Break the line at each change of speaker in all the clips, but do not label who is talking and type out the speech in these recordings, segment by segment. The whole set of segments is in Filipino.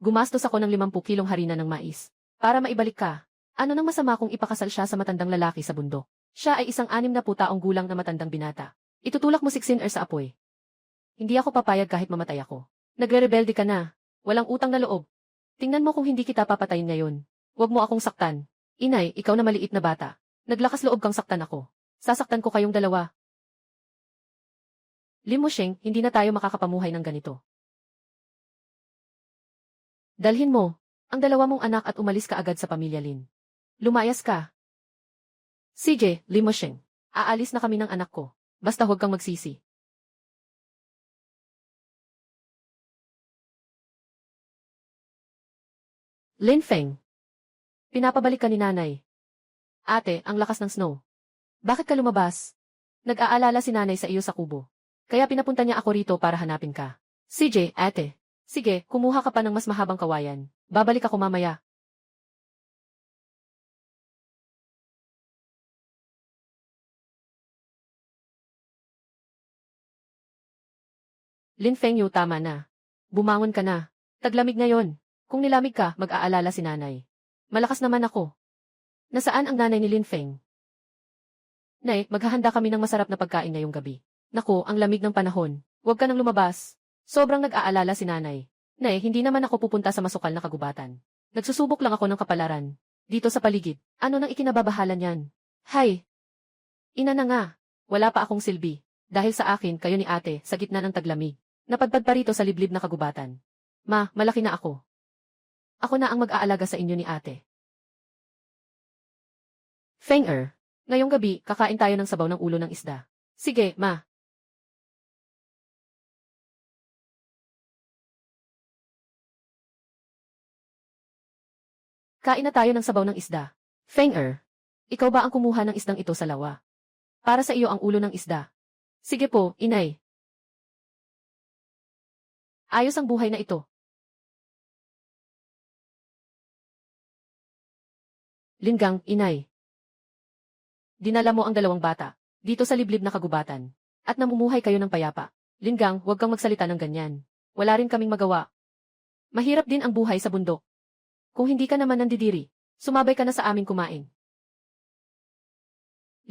Gumastos ako ng 50 kilong harina ng mais. Para maibalik ka. Ano nang masama kung ipakasal siya sa matandang lalaki sa bundok? Siya ay isang 60 taong gulang na matandang binata. Itutulak mo si Xin sa apoy. Hindi ako papayag kahit mamatay ako. Nagre-rebelde ka na. Walang utang na loob. Tingnan mo kung hindi kita papatayin ngayon. Huwag mo akong saktan. Inay, ikaw na maliit na bata. Naglakas loob kang saktan ako. Sasaktan ko kayong dalawa. Lim Wusheng, hindi na tayo makakapamuhay ng ganito. Dalhin mo ang dalawa mong anak at umalis ka agad sa pamilya Lin. Lumayas ka. CJ, Lim Wusheng, aalis na kami ng anak ko. Basta huwag kang magsisi. Lin Feng. Pinapabalik ka ni nanay. Ate, ang lakas ng snow. Bakit ka lumabas? Nag-aalala si nanay sa iyo sa kubo. Kaya pinapunta niya ako rito para hanapin ka. CJ, ate. Sige, kumuha ka pa ng mas mahabang kawayan. Babalik ako mamaya. Lin Fengyu, tama na. Bumangon ka na. Taglamig ngayon. Kung nilamig ka, mag-aalala si nanay. Malakas naman ako. Nasaan ang nanay ni Lin Feng? Nay, maghahanda kami ng masarap na pagkain ngayong gabi. Naku, ang lamig ng panahon. Huwag ka nang lumabas. Sobrang nag-aalala si nanay. Nay, hindi naman ako pupunta sa masukal na kagubatan. Nagsusubok lang ako ng kapalaran. Dito sa paligid. Ano nang ikinababahalan yan? Hay! Ina na nga. Wala pa akong silbi. Dahil sa akin, kayo ni ate, sa gitna ng taglamig. Napadpad pa rito sa liblib na kagubatan. Ma, malaki na ako. Ako na ang mag-aalaga sa inyo ni ate. Feng ngayong gabi, kakain tayo ng sabaw ng ulo ng isda. Sige, ma. Kain na tayo ng sabaw ng isda. Feng ikaw ba ang kumuha ng isdang ito sa lawa? Para sa iyo ang ulo ng isda. Sige po, inay. Ayos ang buhay na ito. Linggang, inay. Dinala mo ang dalawang bata, dito sa liblib na kagubatan, at namumuhay kayo ng payapa. Linggang, huwag kang magsalita ng ganyan. Wala rin kaming magawa. Mahirap din ang buhay sa bundok. Kung hindi ka naman nandidiri, sumabay ka na sa aming kumain.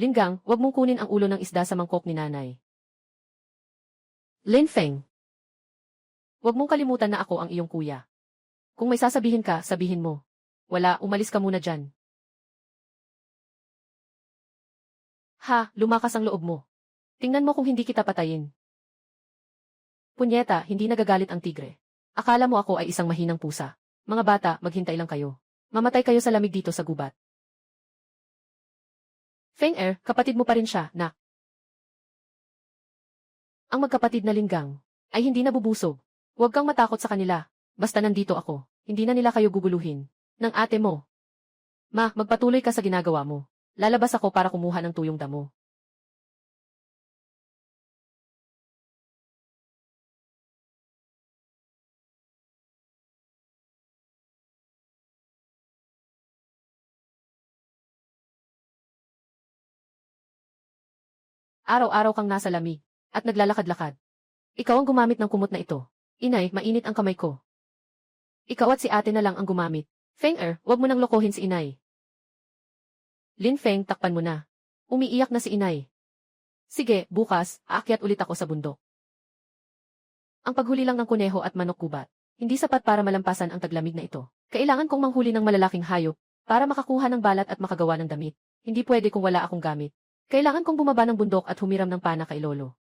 Linggang, huwag mong kunin ang ulo ng isda sa mangkok ni nanay. Lin Feng. Huwag mong kalimutan na ako ang iyong kuya. Kung may sasabihin ka, sabihin mo. Wala, umalis ka muna dyan. Ha, lumakas ang loob mo. Tingnan mo kung hindi kita patayin. Punyeta, hindi nagagalit ang tigre. Akala mo ako ay isang mahinang pusa. Mga bata, maghintay lang kayo. Mamatay kayo sa lamig dito sa gubat. Feng kapatid mo pa rin siya, nak. Ang magkapatid na Linggang ay hindi nabubusog. Huwag kang matakot sa kanila. Basta nandito ako, hindi na nila kayo guguluhin. Ng ate mo. Ma, magpatuloy ka sa ginagawa mo. Lalabas ako para kumuha ng tuyong damo. Araw-araw kang nasa lamig at naglalakad-lakad. Ikaw ang gumamit ng kumot na ito. Inay, mainit ang kamay ko. Ikaw at si ate na lang ang gumamit. Feng huwag mo nang lokohin si inay. Lin Feng, takpan mo na. Umiiyak na si inay. Sige, bukas, aakyat ulit ako sa bundok. Ang paghuli lang ng kuneho at manok gubat, hindi sapat para malampasan ang taglamig na ito. Kailangan kong manghuli ng malalaking hayop para makakuha ng balat at makagawa ng damit. Hindi pwede kung wala akong gamit. Kailangan kong bumaba ng bundok at humiram ng pana kay lolo.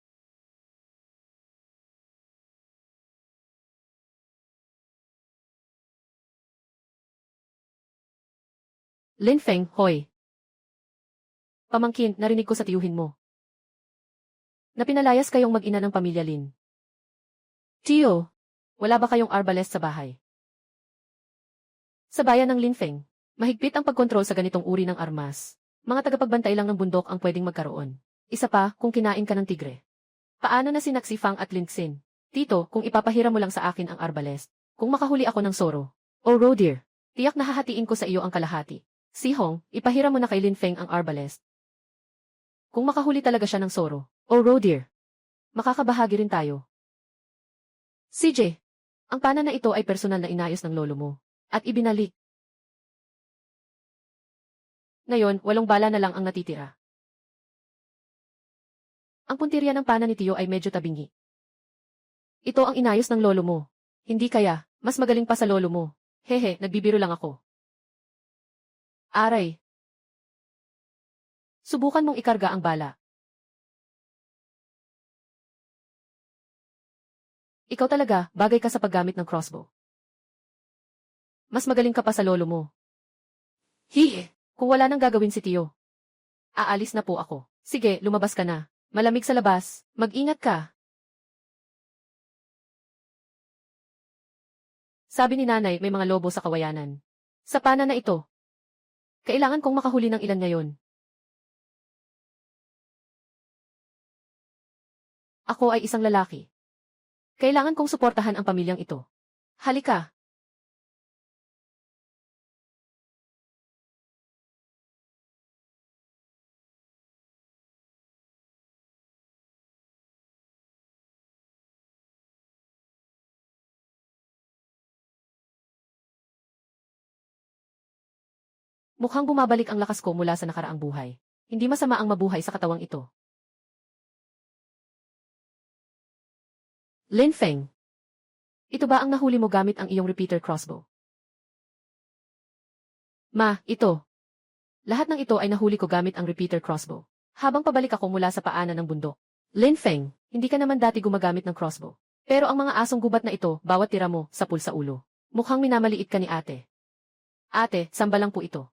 Lin Feng, hoy. Pamangkin, narinig ko sa tiyuhin mo. Napinalayas kayong mag-ina ng pamilya Lin. Tiyo, wala ba kayong arbalest sa bahay? Sa bayan ng Lin Feng, mahigpit ang pagkontrol sa ganitong uri ng armas. Mga tagapagbantay lang ng bundok ang pwedeng magkaroon. Isa pa, kung kinain ka ng tigre. Paano na si Naxifang at Lin Xin? Tito, kung ipapahira mo lang sa akin ang arbalest, kung makahuli ako ng soro, o roe-deer, tiyak na hahatiin ko sa iyo ang kalahati. Si Hong, ipahira mo na kay Lin Feng ang arbalest. Kung makahuli talaga siya ng soro, o roe-deer, makakabahagi rin tayo. CJ, Ang pana na ito ay personal na inayos ng lolo mo. At ibinalik. Ngayon, 8 bala na lang ang natitira. Ang puntirya ng pana ni Tio ay medyo tabingi. Ito ang inayos ng lolo mo. Hindi kaya, mas magaling pa sa lolo mo. Hehe, nagbibiro lang ako. Aray. Subukan mong ikarga ang bala. Ikaw talaga, bagay ka sa paggamit ng crossbow. Mas magaling ka pa sa lolo mo. Hihi, kung wala nang gagawin si Tio. Aalis na po ako. Sige, lumabas ka na. Malamig sa labas. Mag-ingat ka. Sabi ni nanay, may mga lobo sa kawayanan. Sa pana na ito. Kailangan kong makahuli ng ilan ngayon. Ako ay isang lalaki. Kailangan kong suportahan ang pamilyang ito. Halika. Mukhang bumabalik ang lakas ko mula sa nakaraang buhay. Hindi masama ang mabuhay sa katawang ito. Lin Feng. Ito ba ang nahuli mo gamit ang iyong repeater crossbow? Ma, ito. Lahat ng ito ay nahuli ko gamit ang repeater crossbow. Habang pabalik ako mula sa paanan ng bundok. Lin Feng, hindi ka naman dati gumagamit ng crossbow. Pero ang mga asong gubat na ito, bawat tira mo, sapul sa ulo. Mukhang minamaliit ka ni ate. Ate, samba lang po ito.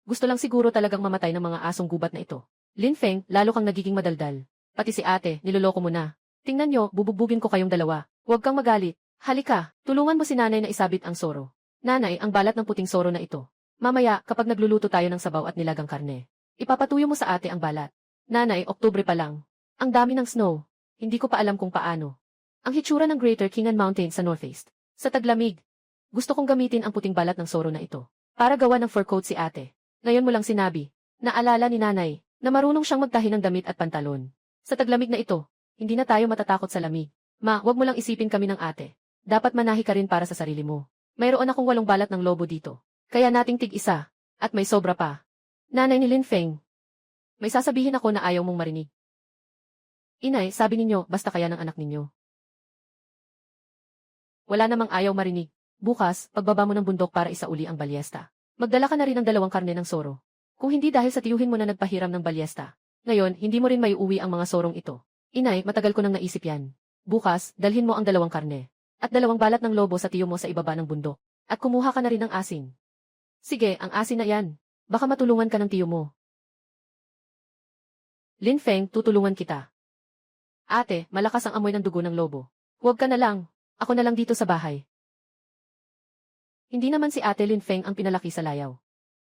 Gusto lang siguro talagang mamatay ng mga asong gubat na ito. Lin Feng, lalo kang nagiging madaldal. Pati si ate, niloloko mo na. Tingnan nyo, bubugbugin ko kayong dalawa. Huwag kang magalit. Halika, tulungan mo si nanay na isabit ang soro. Nanay, ang balat ng puting soro na ito. Mamaya, kapag nagluluto tayo ng sabaw at nilagang karne, ipapatuyo mo sa ate ang balat. Nanay, Oktubre pa lang. Ang dami ng snow. Hindi ko pa alam kung paano. Ang hitsura ng Greater Kingan Mountain sa Northeast. Sa taglamig. Gusto kong gamitin ang puting balat ng soro na ito. Para gawa ng fur coat si ate. Ngayon mo lang sinabi. Naalala ni nanay, na marunong siyang magtahi ng damit at pantalon. Sa taglamig na ito, hindi na tayo matatakot sa lamig. Ma, wag mo lang isipin kami ng ate. Dapat manahi ka rin para sa sarili mo. Mayroon akong 8 balat ng lobo dito. Kaya nating tig-isa. At may sobra pa. Nanay ni Lin Feng. May sasabihin ako na ayaw mong marinig. Inay, sabi ninyo, basta kaya ng anak ninyo. Wala namang ayaw marinig. Bukas, pagbaba mo ng bundok para isauli ang balyesta. Magdala ka na rin ng 2 karne ng soro. Kung hindi dahil sa tiyuhin mo na nagpahiram ng balyesta. Ngayon, hindi mo rin maiuwi ang mga sorong ito. Inay, matagal ko nang naisip yan. Bukas, dalhin mo ang 2 karne. At 2 balat ng lobo sa tiyo mo sa ibaba ng bundok. At kumuha ka na rin ng asin. Sige, ang asin na yan. Baka matulungan ka ng tiyo mo. Lin Feng, tutulungan kita. Ate, malakas ang amoy ng dugo ng lobo. Huwag ka na lang. Ako na lang dito sa bahay. Hindi naman si Ate Lin Feng ang pinalaki sa layaw.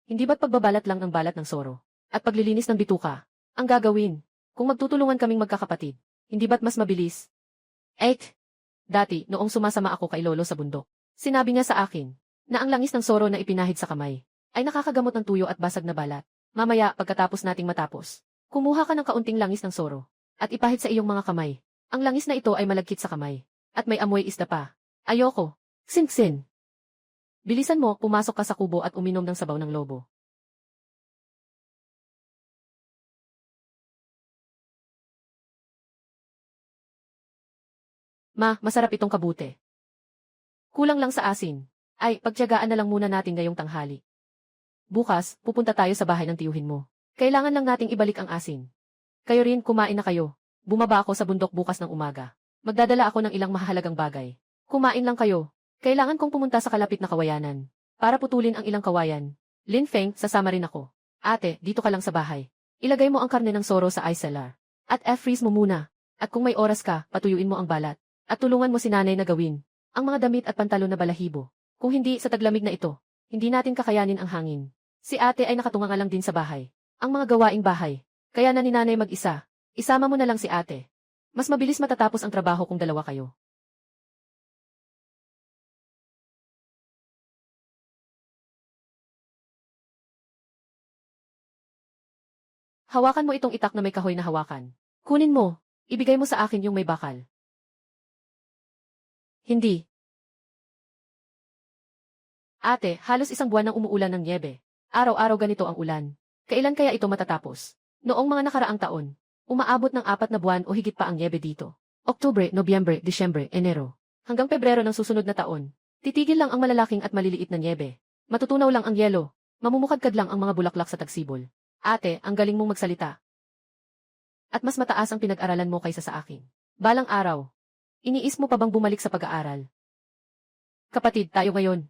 Hindi ba't pagbabalat lang ng balat ng soro? At paglilinis ng bituka? Ang gagawin? Kung magtutulungan kaming magkakapatid, hindi ba't mas mabilis? Dati, noong sumasama ako kay Lolo sa bundok, sinabi niya sa akin, na ang langis ng soro na ipinahid sa kamay, ay nakakagamot ng tuyo at basag na balat. Mamaya, pagkatapos nating matapos, kumuha ka ng kaunting langis ng soro, at ipahid sa iyong mga kamay. Ang langis na ito ay malagkit sa kamay, at may amoy isda pa. Ayoko. Sin. Bilisan mo, pumasok ka sa kubo at uminom ng sabaw ng lobo. Ma, masarap itong kabute. Kulang lang sa asin. Ay, pagtiyagaan na lang muna natin ngayong tanghali. Bukas, pupunta tayo sa bahay ng tiyuhin mo. Kailangan lang nating ibalik ang asin. Kayo rin, kumain na kayo. Bumaba ako sa bundok bukas ng umaga. Magdadala ako ng ilang mahalagang bagay. Kumain lang kayo. Kailangan kong pumunta sa kalapit na kawayanan. Para putulin ang ilang kawayan. Lin Feng, sasama rin ako. Ate, dito ka lang sa bahay. Ilagay mo ang karne ng soro sa ice cellar. At freeze mo muna. At kung may oras ka, patuyuin mo ang balat. At tulungan mo si nanay na gawin ang mga damit at pantalon na balahibo. Kung hindi, sa taglamig na ito, hindi natin kakayanin ang hangin. Si ate ay nakatunga lang din sa bahay. Ang mga gawaing bahay. Kaya na ni nanay mag-isa. Isama mo na lang si ate. Mas mabilis matatapos ang trabaho kung dalawa kayo. Hawakan mo itong itak na may kahoy na hawakan. Kunin mo. Ibigay mo sa akin yung may bakal. Hindi. Ate, halos isang buwan nang umuulan ng nyebe. Araw-araw ganito ang ulan. Kailan kaya ito matatapos? Noong mga nakaraang taon, umaabot ng 4 na buwan o higit pa ang nyebe dito. Oktubre, Nobyembre, Disyembre, Enero. Hanggang Pebrero ng susunod na taon. Titigil lang ang malalaking at maliliit na nyebe. Matutunaw lang ang yelo. Mamumukadkad lang ang mga bulaklak sa tagsibol. Ate, ang galing mong magsalita. At mas mataas ang pinag-aralan mo kaysa sa akin. Balang araw. Iniis mo pa bang bumalik sa pag-aaral? Kapatid, tayo ngayon.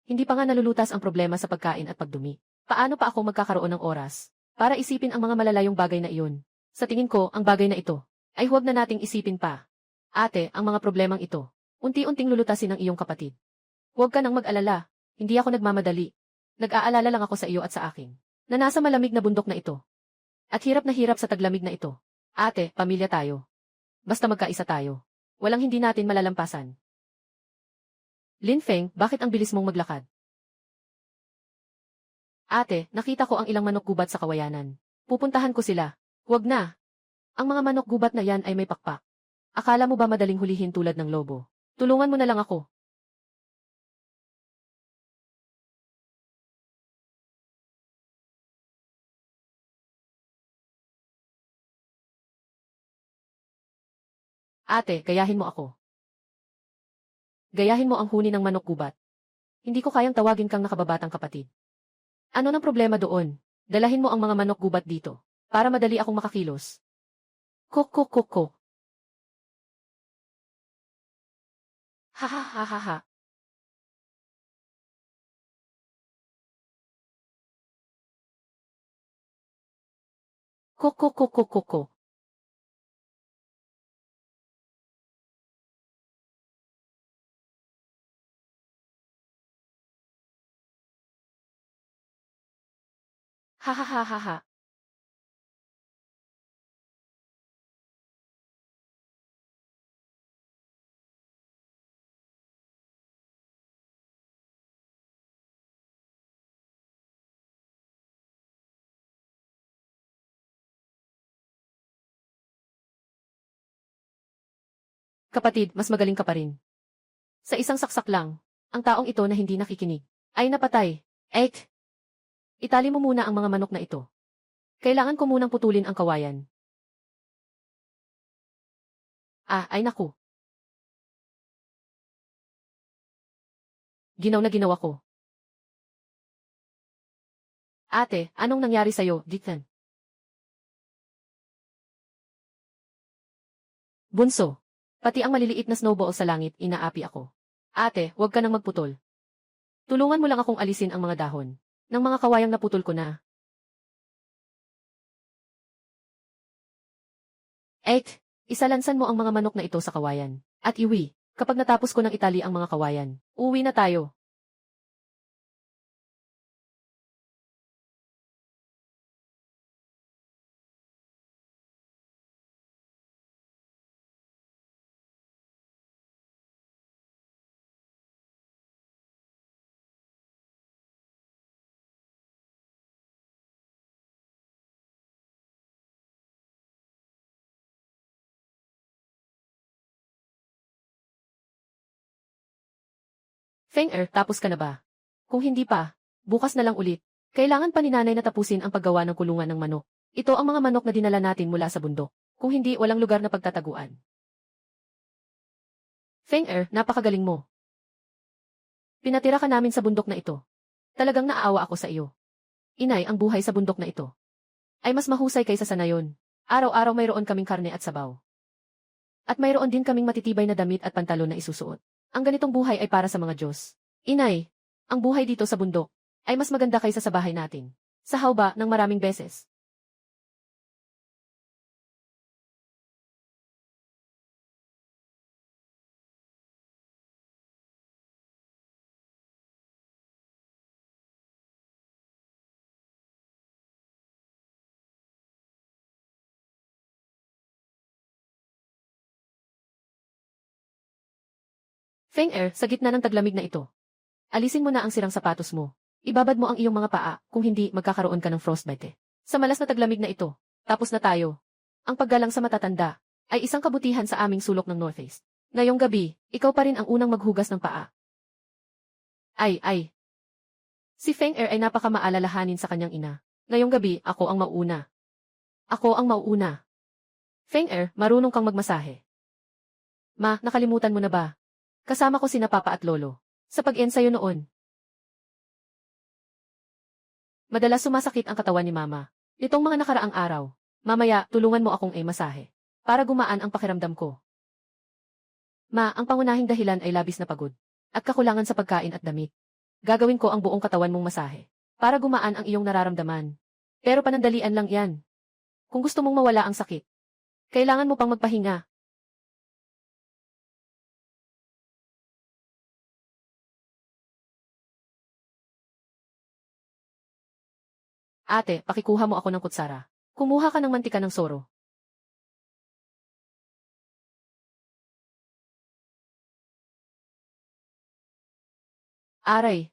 Hindi pa nga nalulutas ang problema sa pagkain at pagdumi. Paano pa ako magkakaroon ng oras para isipin ang mga malalayong bagay na iyon? Sa tingin ko, ang bagay na ito ay huwag na nating isipin pa. Ate, ang mga problemang ito, unti-unting lulutasin ng iyong kapatid. Huwag ka nang mag-alala. Hindi ako nagmamadali. Nag-aalala lang ako sa iyo at sa akin, na nasa malamig na bundok na ito. At hirap na hirap sa taglamig na ito. Ate, pamilya tayo. Basta magkaisa tayo. Walang hindi natin malalampasan. Lin Feng, bakit ang bilis mong maglakad? Ate, nakita ko ang ilang manok gubat sa kawayanan. Pupuntahan ko sila. Huwag na. Ang mga manok gubat na yan ay may pakpak. Akala mo ba madaling hulihin tulad ng lobo? Tulungan mo na lang ako. Ate, gayahin mo ako. Gayahin mo ang huni ng manok gubat. Hindi ko kayang tawagin kang nakababatang kapatid. Ano nang problema doon? Dalahin mo ang mga manok gubat dito, para madali akong makakilos. Kok kok kok kok. Ha ha ha ha ha. Kok kok kok kok kok kok. Ha ha ha ha ha. Kapatid, mas magaling ka pa rin. Sa isang saksak lang, ang taong ito na hindi nakikinig, ay napatay. Ek! Itali mo muna ang mga manok na ito. Kailangan ko munang putulin ang kawayan. Ah, ay naku. Ginaw na ginawa ko. Ate, anong nangyari sa'yo, Diktan? Bunso. Pati ang maliliit na snowball sa langit, inaapi ako. Ate, huwag ka nang magputol. Tulungan mo lang akong alisin ang mga dahon ng mga kawayang naputol ko na. Ek, isalansan mo ang mga manok na ito sa kawayan. At iwi, kapag natapos ko ng itali ang mga kawayan, uwi na tayo. Feng tapos ka na ba? Kung hindi pa, bukas na lang ulit. Kailangan pa ni nanay na tapusin ang paggawa ng kulungan ng manok. Ito ang mga manok na dinala natin mula sa bundok. Kung hindi, walang lugar na pagtataguan. Feng napakagaling mo. Pinatira ka namin sa bundok na ito. Talagang naaawa ako sa iyo. Inay, ang buhay sa bundok na ito ay mas mahusay kaysa sa nayon. Araw-araw mayroon kaming karne at sabaw. At mayroon din kaming matitibay na damit at pantalon na isusuot. Ang ganitong buhay ay para sa mga Diyos. Inay, ang buhay dito sa bundok ay mas maganda kaysa sa bahay natin. Sa hawba ng maraming beses. Feng sa gitna ng taglamig na ito. Alisin mo na ang sirang sapatos mo. Ibabad mo ang iyong mga paa, kung hindi magkakaroon ka ng frostbite. Sa malas na taglamig na ito, tapos na tayo. Ang paggalang sa matatanda ay isang kabutihan sa aming sulok ng Northeast. Ngayong gabi, ikaw pa rin ang unang maghugas ng paa. Ay, Si Feng Er ay napakamaalalahanin sa kanyang ina. Ngayong gabi, ako ang mauuna. Ako ang mauuna. Feng Er, marunong kang magmasahe. Ma, nakalimutan mo na ba? Kasama ko sina Papa at Lolo. Sa pag-ensayo noon. Madalas sumasakit ang katawan ni Mama. Nitong mga nakaraang araw. Mamaya, tulungan mo akong masahe. Para gumaan ang pakiramdam ko. Ma, ang pangunahing dahilan ay labis na pagod. At kakulangan sa pagkain at damit. Gagawin ko ang buong katawan mong masahe. Para gumaan ang iyong nararamdaman. Pero panandalian lang yan. Kung gusto mong mawala ang sakit, kailangan mo pang magpahinga. Ate, pakikuha mo ako ng kutsara. Kumuha ka ng mantika ng soro. Aray.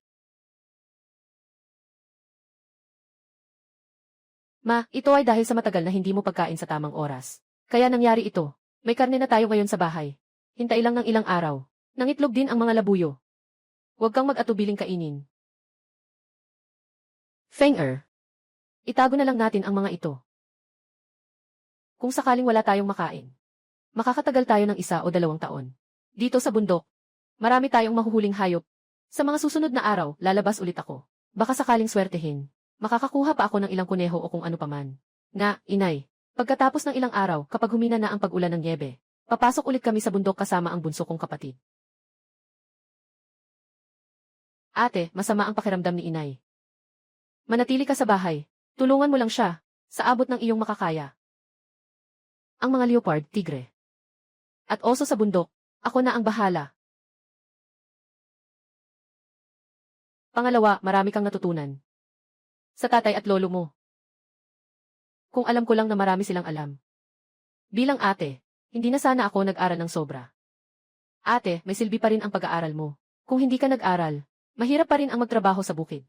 Ma, ito ay dahil sa matagal na hindi mo pagkain sa tamang oras. Kaya nangyari ito. May karne na tayo ngayon sa bahay. Hintay lang ng ilang araw. Nangitlog din ang mga labuyo. Huwag kang mag-atubiling kainin. Feng Er. Itago na lang natin ang mga ito. Kung sakaling wala tayong makain, makakatagal tayo ng 1 o 2 taon. Dito sa bundok, marami tayong mahuhuling hayop. Sa mga susunod na araw, lalabas ulit ako. Baka sakaling swertehin, makakakuha pa ako ng ilang kuneho o kung ano paman. Nga, inay, pagkatapos ng ilang araw, kapag humina na ang pag-ulan ng nyebe, papasok ulit kami sa bundok kasama ang bunso kong kapatid. Ate, masama ang pakiramdam ni inay. Manatili ka sa bahay. Tulungan mo lang siya, sa abot ng iyong makakaya. Ang mga leopard, tigre. At oso sa bundok, ako na ang bahala. Pangalawa, marami kang natutunan. Sa tatay at lolo mo. Kung alam ko lang na marami silang alam. Bilang ate, hindi na sana ako nag-aral ng sobra. Ate, may silbi pa rin ang pag-aaral mo. Kung hindi ka nag-aral, mahirap pa rin ang magtrabaho sa bukid.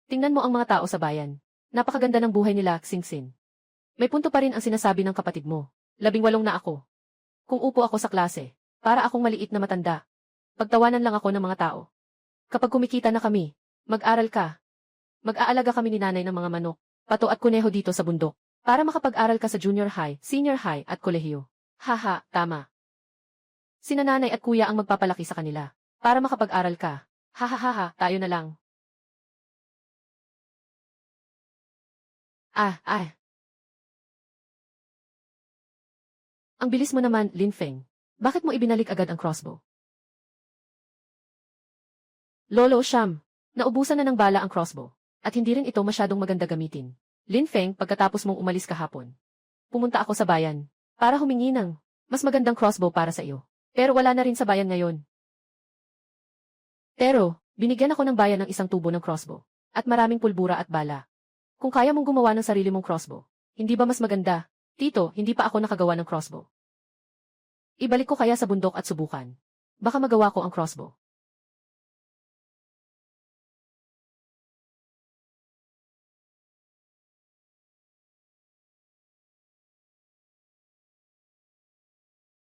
Tingnan mo ang mga tao sa bayan. Napakaganda ng buhay nila, Sing-Sin. May punto pa rin ang sinasabi ng kapatid mo. 18 na ako. Kung upo ako sa klase, para akong maliit na matanda. Pagtawanan lang ako ng mga tao. Kapag kumikita na kami, mag-aral ka. Mag-aalaga kami ni nanay ng mga manok, pato at kuneho dito sa bundok. Para makapag-aral ka sa junior high, senior high at kolehiyo. Haha, tama. Sina nanay at kuya ang magpapalaki sa kanila. Para makapag-aral ka. Hahaha, tayo na lang. Ang bilis mo naman, Lin Feng. Bakit mo ibinalik agad ang crossbow? Lolo Sham, naubusan na ng bala ang crossbow. At hindi rin ito masyadong maganda gamitin. Lin Feng, pagkatapos mong umalis kahapon, pumunta ako sa bayan para humingi ng mas magandang crossbow para sa iyo. Pero wala na rin sa bayan ngayon. Pero, binigyan ako ng bayan ng isang tubo ng crossbow at maraming pulbura at bala. Kung kaya mong gumawa ng sarili mong crossbow, hindi ba mas maganda? Tito, hindi pa ako nakagawa ng crossbow. Ibalik ko kaya sa bundok at subukan. Baka magawa ko ang crossbow.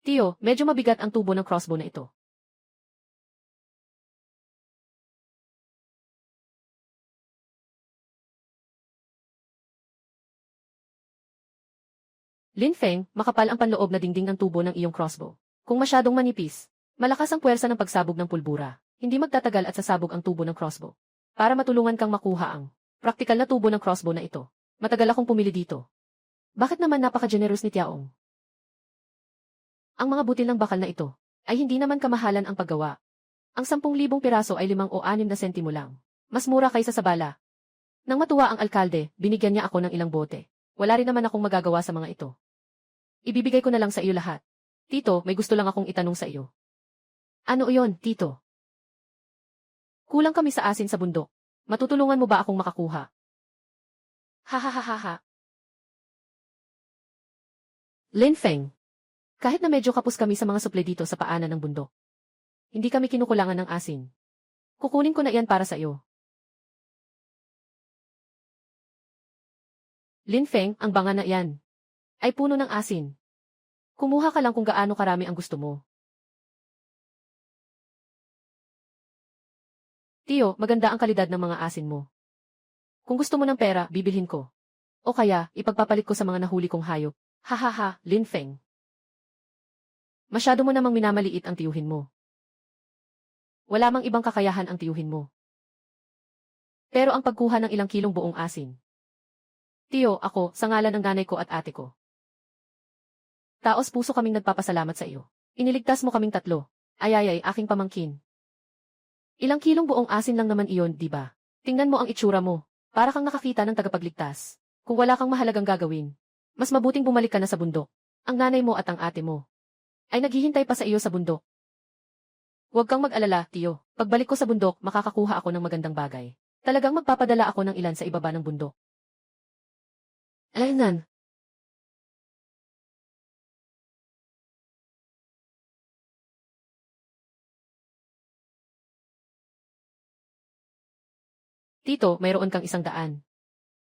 Tio, medyo mabigat ang tubo ng crossbow na ito. Lin Feng, makapal ang panloob na dingding ng tubo ng iyong crossbow. Kung masyadong manipis, malakas ang puwersa ng pagsabog ng pulbura. Hindi magtatagal at sasabog ang tubo ng crossbow. Para matulungan kang makuha ang praktikal na tubo ng crossbow na ito. Matagal akong pumili dito. Bakit naman napaka-generous ni Tiaong? Ang mga butil ng bakal na ito ay hindi naman kamahalan ang paggawa. Ang 10,000 piraso ay 5 o 6 na sentimo lang. Mas mura kaysa sa bala. Nang matuwa ang alkalde, binigyan niya ako ng ilang bote. Wala rin naman akong magagawa sa mga ito. Ibibigay ko na lang sa iyo lahat. Tito, may gusto lang akong itanong sa iyo. Ano iyon, Tito? Kulang kami sa asin sa bundok. Matutulungan mo ba akong makakuha? Hahaha. Lin Feng. Kahit na medyo kapos kami sa mga suple dito sa paanan ng bundok, hindi kami kinukulangan ng asin. Kukunin ko na iyan para sa iyo. Lin Feng, ang banga na iyan ay puno ng asin. Kumuha ka lang kung gaano karami ang gusto mo. Tiyo, maganda ang kalidad ng mga asin mo. Kung gusto mo ng pera, bibilhin ko. O kaya, ipagpapalit ko sa mga nahuli kong hayop. Hahaha, Lin Feng. Masyado mo namang minamaliit ang tiyuhin mo. Wala mang ibang kakayahan ang tiyuhin mo. Pero ang pagkuha ng ilang kilong buong asin. Tiyo, ako, sa ngalan ng nanay ko at ate ko. Taos puso kaming nagpapasalamat sa iyo. Iniligtas mo kaming tatlo. Ayayay, aking pamangkin. Ilang kilong buong asin lang naman iyon, di ba? Tingnan mo ang itsura mo. Para kang nakakita ng tagapagligtas. Kung wala kang mahalagang gagawin, mas mabuting bumalik ka na sa bundok. Ang nanay mo at ang ate mo ay naghihintay pa sa iyo sa bundok. Huwag kang mag-alala, tiyo. Pagbalik ko sa bundok, makakakuha ako ng magandang bagay. Talagang magpapadala ako ng ilan sa ibaba ng bundok. Alaynan. Tito, mayroon kang 100.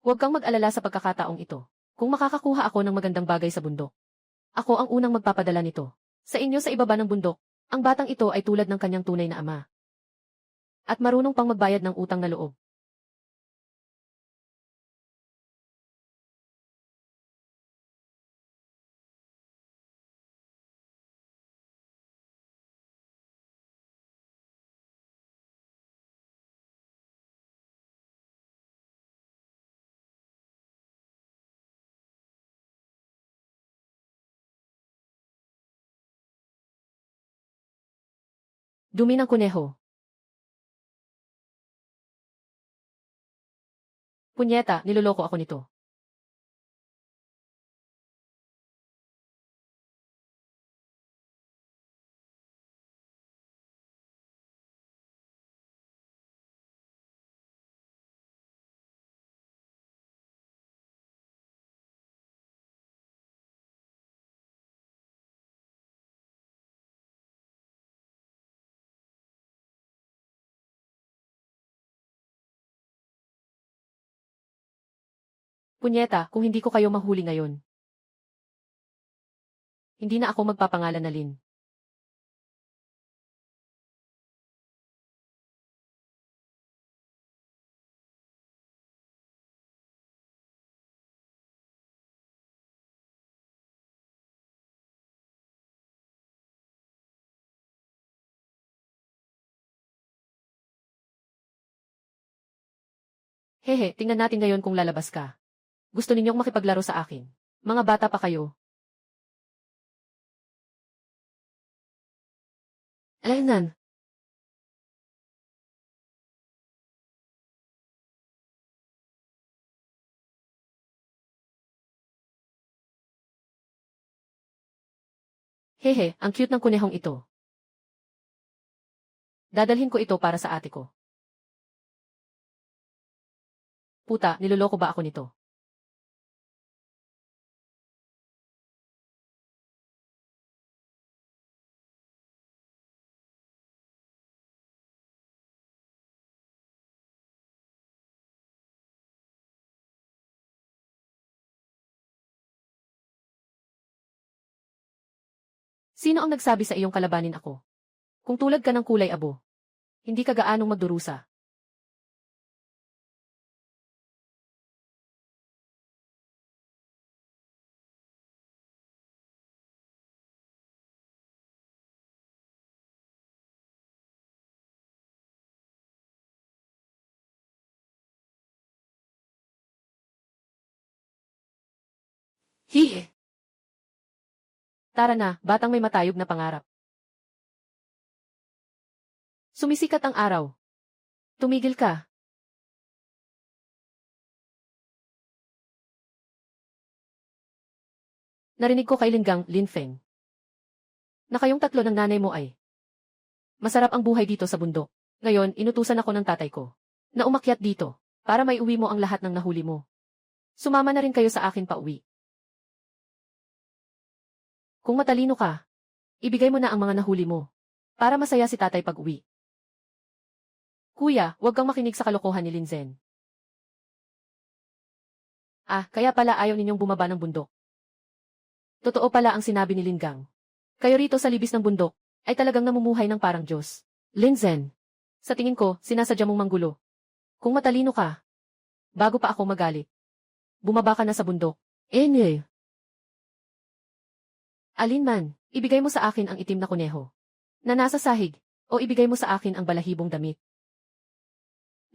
Huwag kang mag-alala sa pagkakataong ito. Kung makakakuha ako ng magandang bagay sa bundok, ako ang unang magpapadala nito. Sa inyo sa ibaba ng bundok, ang batang ito ay tulad ng kanyang tunay na ama. At marunong pang magbayad ng utang na loob. Dumi ng kuneho. Punyeta, niloloko ako nito. Punyeta, kung hindi ko kayo mahuli ngayon, hindi na ako magpapangalan na Lin. Hehe, tingnan natin ngayon kung lalabas ka. Gusto ninyong makipaglaro sa akin. Mga bata pa kayo. Alaynan. Hehe, ang cute ng kunehong ito. Dadalhin ko ito para sa ate ko. Puta, niloloko ba ako nito? Sino ang nagsabi sa iyong kalabanin ako? Kung tulad ka ng kulay abo, hindi ka gaanong magdurusa. Hihe! Tara na, batang may matayog na pangarap. Sumisikat ang araw. Tumigil ka. Narinig ko kay Linggang, Lin Feng, na kayong tatlo ng nanay mo ay masarap ang buhay dito sa bundok. Ngayon, inutusan ako ng tatay ko na umakyat dito para may uwi mo ang lahat ng nahuli mo. Sumama na rin kayo sa akin pauwi. Kung matalino ka, ibigay mo na ang mga nahuli mo para masaya si tatay pag-uwi. Kuya, huwag kang makinig sa kalokohan ni Linzen. Ah, kaya pala ayaw ninyong bumaba ng bundok. Totoo pala ang sinabi ni Linggang. Kayo rito sa libis ng bundok ay talagang namumuhay ng parang Diyos. Linzen, Sa tingin ko, sinasadya mong manggulo. Kung matalino ka, bago pa ako magalit, bumaba ka na sa bundok. Nye. Alinman, ibigay mo sa akin ang itim na kuneho na nasa sahig, o ibigay mo sa akin ang balahibong damit.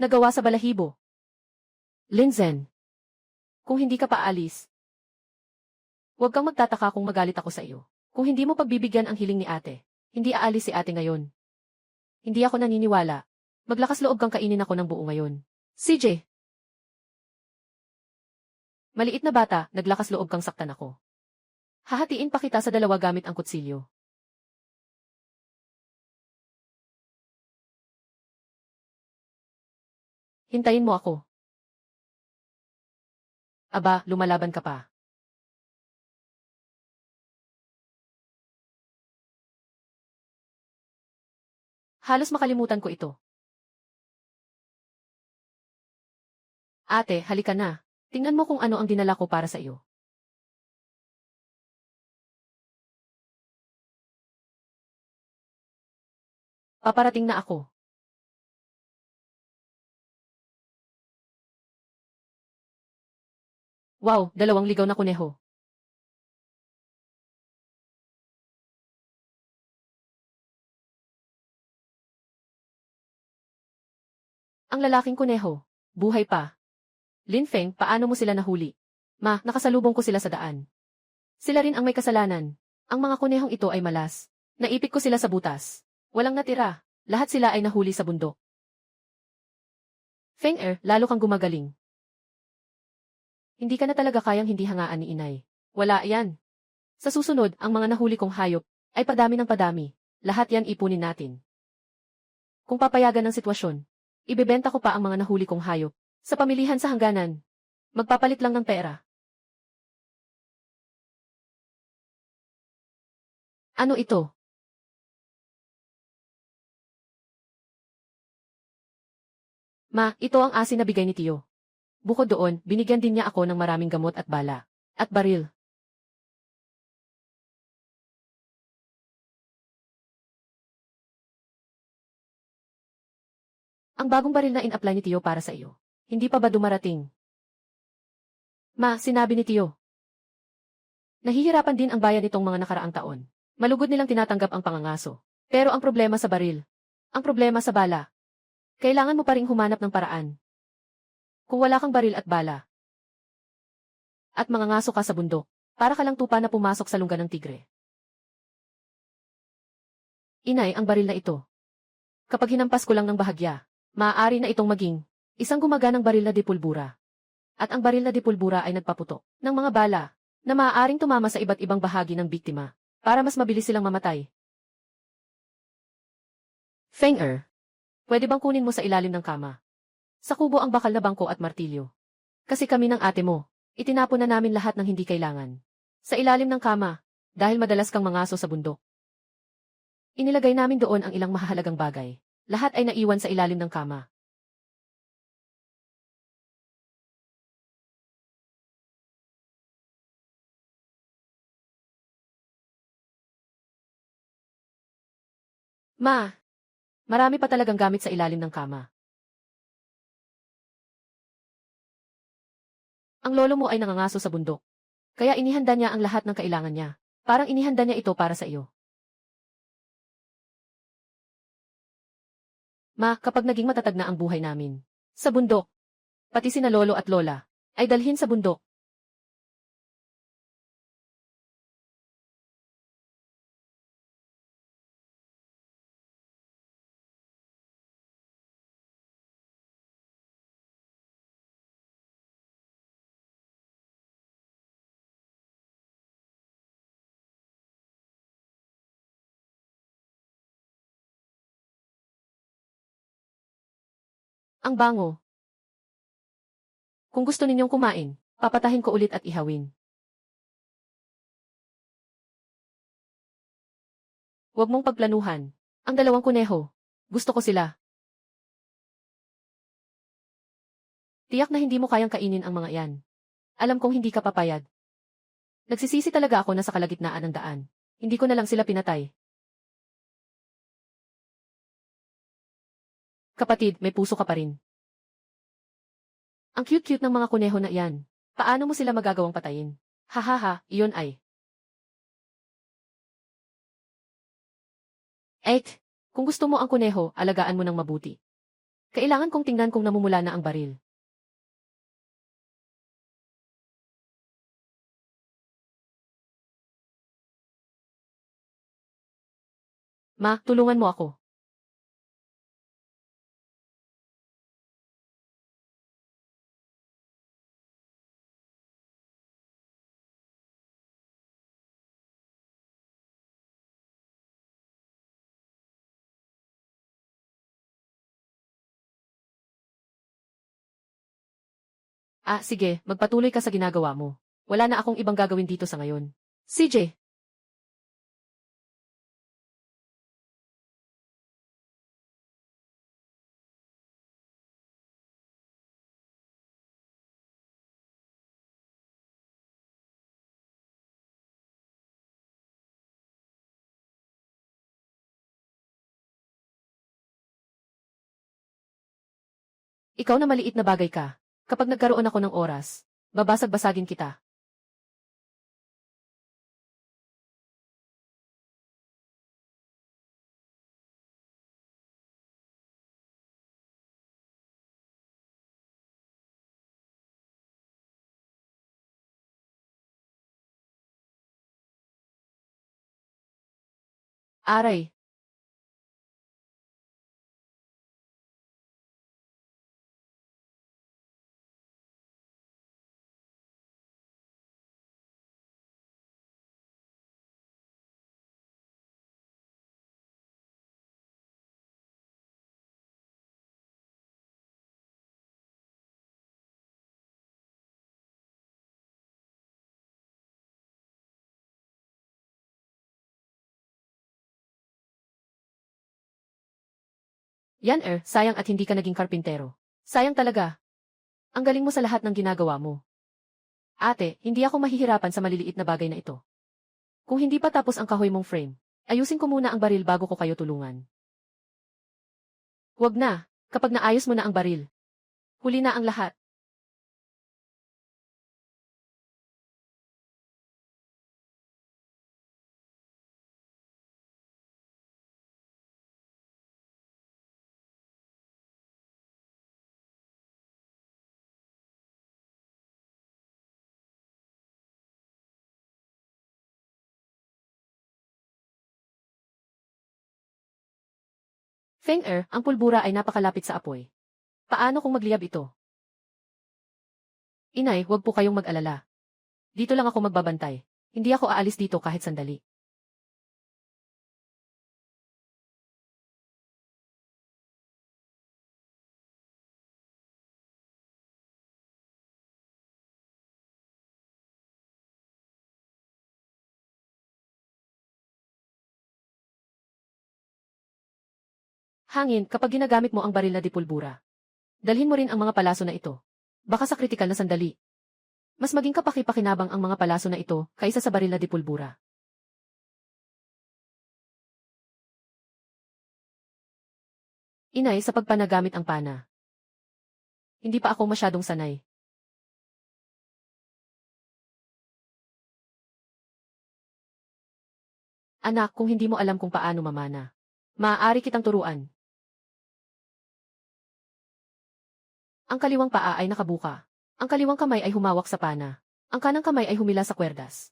Nagawa sa balahibo. Linzen. Kung hindi ka pa aalis, huwag kang magtataka kung magalit ako sa iyo. Kung hindi mo pagbibigyan ang hiling ni ate, hindi aalis si ate ngayon. Hindi ako naniniwala. Maglakas loob kang kainin ako ng buo ngayon. CJ. Maliit na bata, naglakas loob kang saktan ako. Hahatiin pa kita sa dalawa gamit ang kutsilyo. Hintayin mo ako. Aba, lumalaban ka pa. Halos makalimutan ko ito. Ate, halika na. Tingnan mo kung ano ang dinala ko para sa iyo. Paparating na ako. Wow, 2 ligaw na kuneho. Ang lalaking kuneho. Buhay pa. Linfeng, paano mo sila nahuli? Ma, nakasalubong ko sila sa daan. Sila rin ang may kasalanan. Ang mga kunehong ito ay malas. Naipit ko sila sa butas. Walang natira. Lahat sila ay nahuli sa bundok. Feng lalo kang gumagaling. Hindi ka na talaga kayang hindi hangaan ni inay. Wala yan. Sa susunod, ang mga nahuli kong hayop ay padami ng padami. Lahat yan ipunin natin. Kung papayagan ng sitwasyon, ibebenta ko pa ang mga nahuli kong hayop sa pamilihan sa hangganan. Magpapalit lang ng pera. Ano ito? Ma, ito ang asin na bigay ni Tiyo. Bukod doon, binigyan din niya ako ng maraming gamot at bala. At baril. Ang bagong baril na in-apply ni Tiyo para sa iyo. Hindi pa ba dumarating? Ma, sinabi ni Tiyo. Nahihirapan din ang bayan nitong mga nakaraang taon. Malugod nilang tinatanggap ang pangangaso. Pero ang problema sa baril. Ang problema sa bala. Kailangan mo pa ring humanap ng paraan. Kung wala kang baril at bala, at mangangaso ka sa bundok, para ka lang tupa na pumasok sa lungga ng tigre. Inay, ang baril na ito. Kapag hinampas ko lang ng bahagya, maaari na itong maging isang gumaganang baril na dipulbura. At ang baril na dipulbura ay nagpaputok ng mga bala na maaaring tumama sa iba't ibang bahagi ng biktima para mas mabilis silang mamatay. Feng pwede bang kunin mo sa ilalim ng kama? Sa kubo ang bakal na bangko at martilyo. Kasi kami ng ate mo, itinapon na namin lahat ng hindi kailangan. Sa ilalim ng kama, dahil madalas kang mangaso sa bundok. Inilagay namin doon ang ilang mahahalagang bagay. Lahat ay naiwan sa ilalim ng kama. Ma, marami pa talagang gamit sa ilalim ng kama. Ang lolo mo ay nangangaso sa bundok. Kaya inihanda niya ang lahat ng kailangan niya. Parang inihanda niya ito para sa iyo. Ma, kapag naging matatag na ang buhay namin, sa bundok, pati sina lolo at lola, ay dalhin sa bundok. Ang bango. Kung gusto ninyong kumain, papatahin ko ulit at ihawin. Huwag mong pagplanuhan. Ang 2 kuneho. Gusto ko sila. Tiyak na hindi mo kayang kainin ang mga iyan. Alam kong hindi ka papayag. Nagsisisi talaga ako na sa kalagitnaan ng daan. Hindi ko na lang sila pinatay. Kapatid, may puso ka pa rin. Ang cute-cute ng mga kuneho na iyan. Paano mo sila magagawang patayin? Hahaha, iyon ay. Eh, kung gusto mo ang kuneho, alagaan mo ng mabuti. Kailangan kong tingnan kung namumula na ang baril. Ma, tulungan mo ako. Ah, sige, magpatuloy ka sa ginagawa mo. Wala na akong ibang gagawin dito sa ngayon. CJ, ikaw na maliit na bagay ka. Kapag nagkaroon ako ng oras, babasag-basagin kita. Aray, yan sayang at hindi ka naging karpintero. Sayang talaga. Ang galing mo sa lahat ng ginagawa mo. Ate, hindi ako mahihirapan sa maliliit na bagay na ito. Kung hindi pa tapos ang kahoy mong frame, ayusin ko muna ang baril bago ko kayo tulungan. Huwag na, kapag naayos mo na ang baril. Huli na ang lahat. Feng ang pulbura ay napakalapit sa apoy. Paano kung magliyab ito? Inay, huwag po kayong mag-alala. Dito lang ako magbabantay. Hindi ako aalis dito kahit sandali. Hangin, kapag ginagamit mo ang baril na dipulbura. Dalhin mo rin ang mga palaso na ito. Baka sa kritikal na sandali. Mas maging kapaki-pakinabang ang mga palaso na ito kaysa sa baril na dipulbura. Inay, sa pagpanagamit ang pana. Hindi pa ako masyadong sanay. Anak, kung hindi mo alam kung paano mamana, maaari kitang turuan. Ang kaliwang paa ay nakabuka. Ang kaliwang kamay ay humawak sa pana. Ang kanang kamay ay humila sa kwerdas.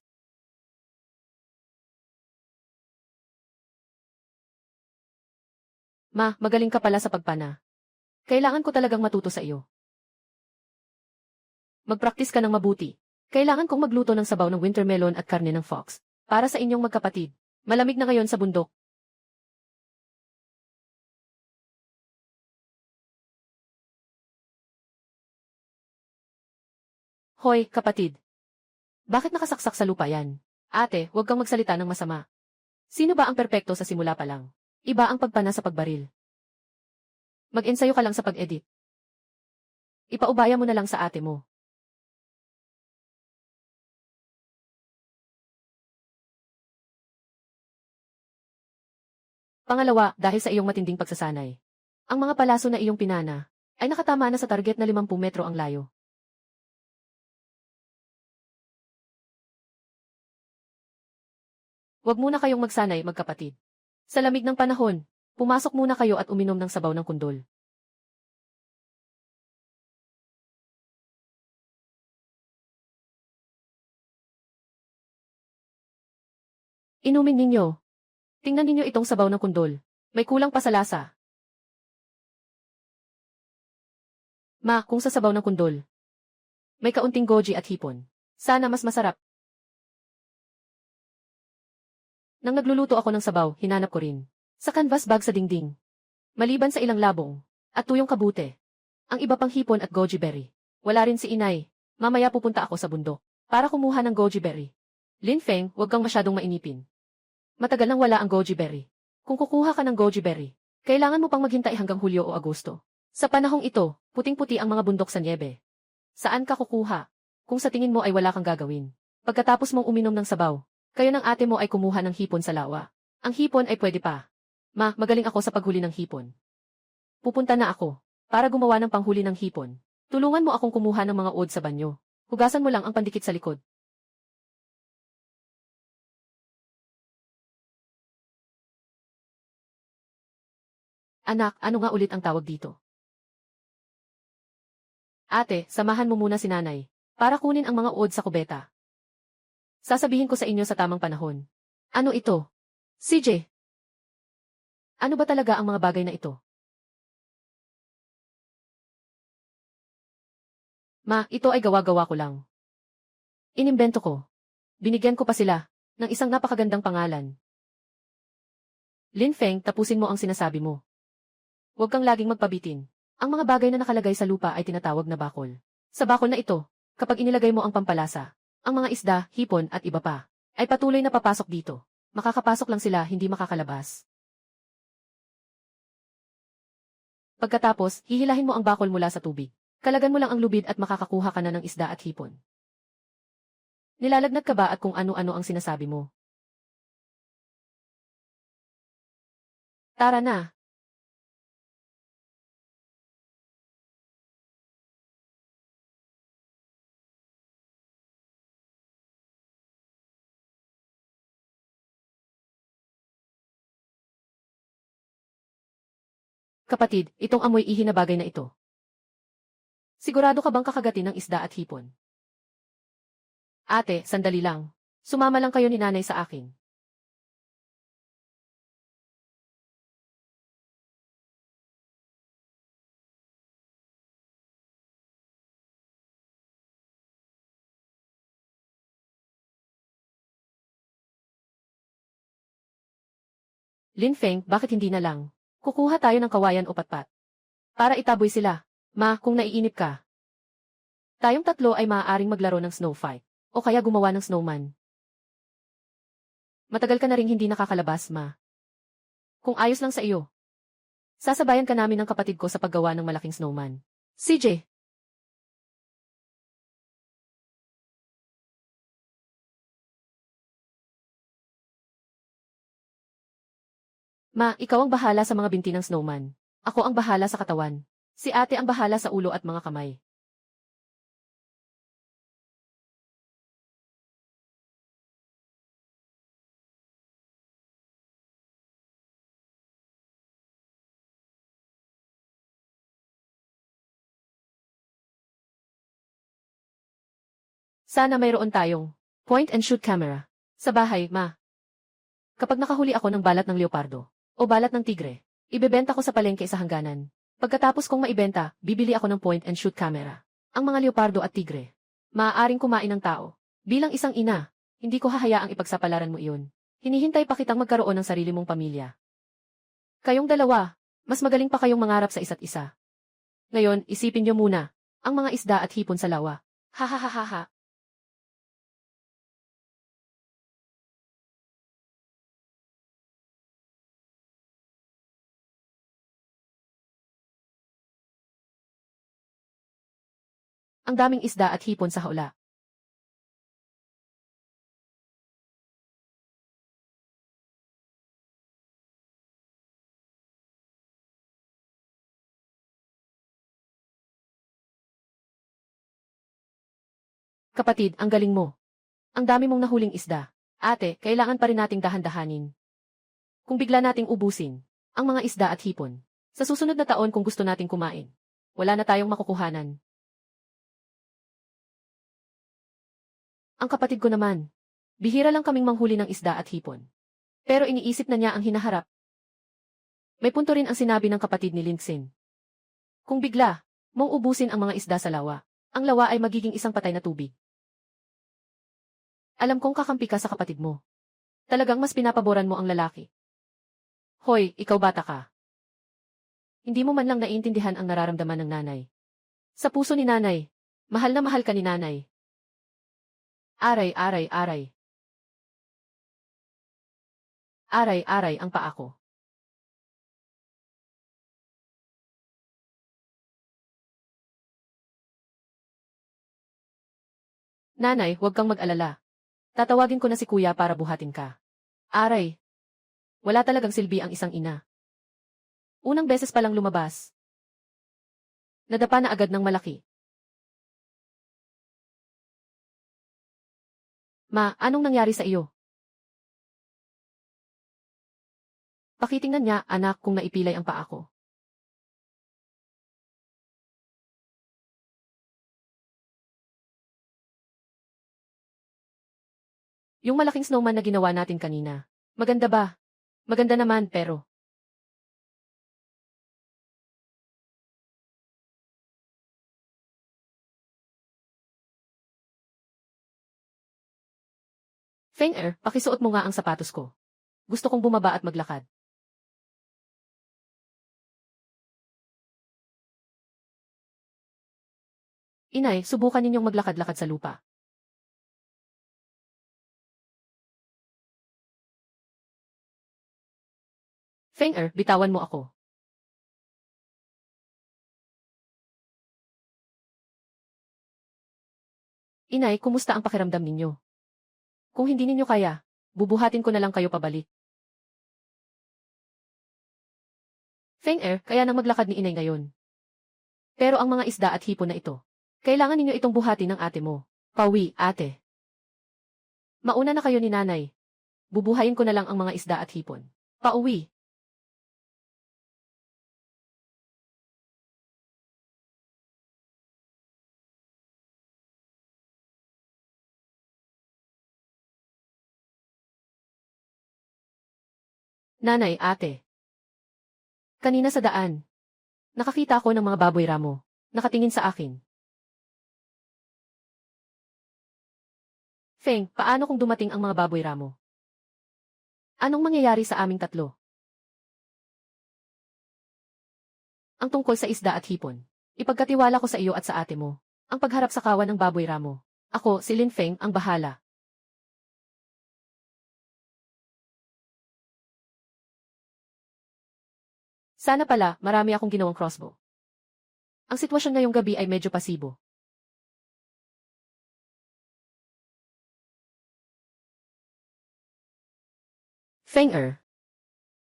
Ma, magaling ka pala sa pagpana. Kailangan ko talagang matuto sa iyo. Magpraktis ka ng mabuti. Kailangan kong magluto ng sabaw ng winter melon at karne ng fox. Para sa inyong magkapatid. Malamig na ngayon sa bundok. Hoy, kapatid. Bakit nakasaksak sa lupa yan? Ate, huwag kang magsalita ng masama. Sino ba ang perpekto sa simula pa lang? Iba ang pagpana sa pagbaril. Mag-ensayo ka lang sa pag-edit. Ipaubaya mo na lang sa ate mo. Pangalawa, dahil sa iyong matinding pagsasanay. Ang mga palaso na iyong pinana ay nakatama na sa target na 50 metro ang layo. Huwag muna kayong magsanay, magkapatid. Sa lamig ng panahon, pumasok muna kayo at uminom ng sabaw ng kundol. Inumin ninyo. Tingnan ninyo itong sabaw ng kundol. May kulang pa sa lasa. Ma, kung sa sabaw ng kundol, may kaunting goji at hipon. Sana mas masarap. Nang nagluluto ako ng sabaw, hinanap ko rin sa canvas bag sa dingding. Maliban sa ilang labong at tuyong kabute, ang iba pang hipon at goji berry. Wala rin si inay. Mamaya pupunta ako sa bundok para kumuha ng goji berry. Lin Feng, huwag kang masyadong mainipin. Matagal nang wala ang goji berry. Kung kukuha ka ng goji berry, kailangan mo pang maghintay hanggang Hulyo o Agosto. Sa panahong ito, puting-puti ang mga bundok sa niebe. Saan ka kukuha? Kung sa tingin mo ay wala kang gagawin. Pagkatapos mong uminom ng sabaw, kayo ng ate mo ay kumuha ng hipon sa lawa. Ang hipon ay pwede pa. Ma, magaling ako sa paghuli ng hipon. Pupunta na ako para gumawa ng panghuli ng hipon. Tulungan mo akong kumuha ng mga uod sa banyo. Hugasan mo lang ang pandikit sa likod. Anak, ano nga ulit ang tawag dito? Ate, samahan mo muna si nanay para kunin ang mga uod sa kubeta. Sasabihin ko sa inyo sa tamang panahon. Ano ito? CJ, ano ba talaga ang mga bagay na ito? Ma, ito ay gawa-gawa ko lang. Inimbento ko. Binigyan ko pa sila ng isang napakagandang pangalan. Lin Feng, tapusin mo ang sinasabi mo. Huwag kang laging magpabitin. Ang mga bagay na nakalagay sa lupa ay tinatawag na bakol. Sa bakol na ito, kapag inilagay mo ang pampalasa, ang mga isda, hipon at iba pa, ay patuloy na papasok dito. Makakapasok lang sila, hindi makakalabas. Pagkatapos, hihilahin mo ang bakol mula sa tubig. Kalagan mo lang ang lubid at makakakuha ka na ng isda at hipon. Nilalagnat ka ba at kung ano-ano ang sinasabi mo? Tara na. Kapatid, itong amoy ihi na bagay na ito. Sigurado ka bang kakagatin ng isda at hipon? Ate, sandali lang. Sumama lang kayo ni nanay sa akin. Lin Feng, bakit hindi na lang? Kukuha tayo ng kawayan o patpat. Para itaboy sila. Ma, kung naiinip ka. Tayong tatlo ay maaaring maglaro ng snow fight. O kaya gumawa ng snowman. Matagal ka na ring hindi nakakalabas, ma. Kung ayos lang sa iyo. Sasabayan ka namin ng kapatid ko sa paggawa ng malaking snowman. CJ, ma, ikaw ang bahala sa mga binti ng snowman. Ako ang bahala sa katawan. Si ate ang bahala sa ulo at mga kamay. Sana mayroon tayong point and shoot camera. Sa bahay, ma. Kapag nakahuli ako ng balat ng leopardo o balat ng tigre, ibebenta ko sa palengke sa hangganan. Pagkatapos kong maibenta, bibili ako ng point and shoot camera. Ang mga leopardo at tigre, maaaring kumain ng tao. Bilang isang ina, hindi ko hahayaang ipagsapalaran mo iyon. Hinihintay pa kitang magkaroon ng sarili mong pamilya. Kayong dalawa, mas magaling pa kayong mangarap sa isa't isa. Ngayon, isipin niyo muna, ang mga isda at hipon sa lawa. Ha ha ha ha ha. Ang daming isda at hipon sa hawla. Kapatid, ang galing mo. Ang dami mong nahuling isda. Ate, kailangan pa rin nating dahan-dahanin. Kung bigla nating ubusin ang mga isda at hipon, sa susunod na taon kung gusto nating kumain, wala na tayong makukuhanan. Ang kapatid ko naman, bihira lang kaming manghuli ng isda at hipon. Pero iniisip na niya ang hinaharap. May punto rin ang sinabi ng kapatid ni Lindsay. Kung bigla mong ubusin ang mga isda sa lawa, ang lawa ay magiging isang patay na tubig. Alam kong kakampi ka sa kapatid mo. Talagang mas pinapaboran mo ang lalaki. Hoy, ikaw bata ka. Hindi mo man lang naiintindihan ang nararamdaman ng nanay. Sa puso ni nanay, mahal na mahal ka ni nanay. Aray, aray, aray. Aray, aray ang paa ko. Nanay, huwag kang mag-alala. Tatawagin ko na si kuya para buhatin ka. Aray. Wala talagang silbi ang isang ina. Unang beses pa lang lumabas. Nadapa na agad ng malaki. Ma, anong nangyari sa iyo? Pakitingnan niya, anak, kung naipilay ang paa ko. Yung malaking snowman na ginawa natin kanina. Maganda ba? Maganda naman, pero Feng pakisuot mo nga ang sapatos ko. Gusto kong bumaba at maglakad. Inay, subukan ninyong maglakad-lakad sa lupa. Feng bitawan mo ako. Inay, kumusta ang pakiramdam ninyo? Kung hindi ninyo kaya, bubuhatin ko na lang kayo pabalik. Feng kaya nang maglakad ni inay ngayon. Pero ang mga isda at hipon na ito, kailangan ninyo itong buhatin ng ate mo. Pawi, ate. Mauna na kayo ni nanay. Bubuhayin ko na lang ang mga isda at hipon. Pauwi. Nanay, ate. Kanina sa daan, nakakita ako ng mga baboy ramo. Nakatingin sa akin. Feng, paano kung dumating ang mga baboy ramo? Anong mangyayari sa aming tatlo? Ang tungkol sa isda at hipon. Ipagkatiwala ko sa iyo at sa ate mo. Ang pagharap sa kawan ng baboy ramo. Ako, si Lin Feng, ang bahala. Sana pala, marami akong ginawang crossbow. Ang sitwasyon ngayong gabi ay medyo pasibo. Feng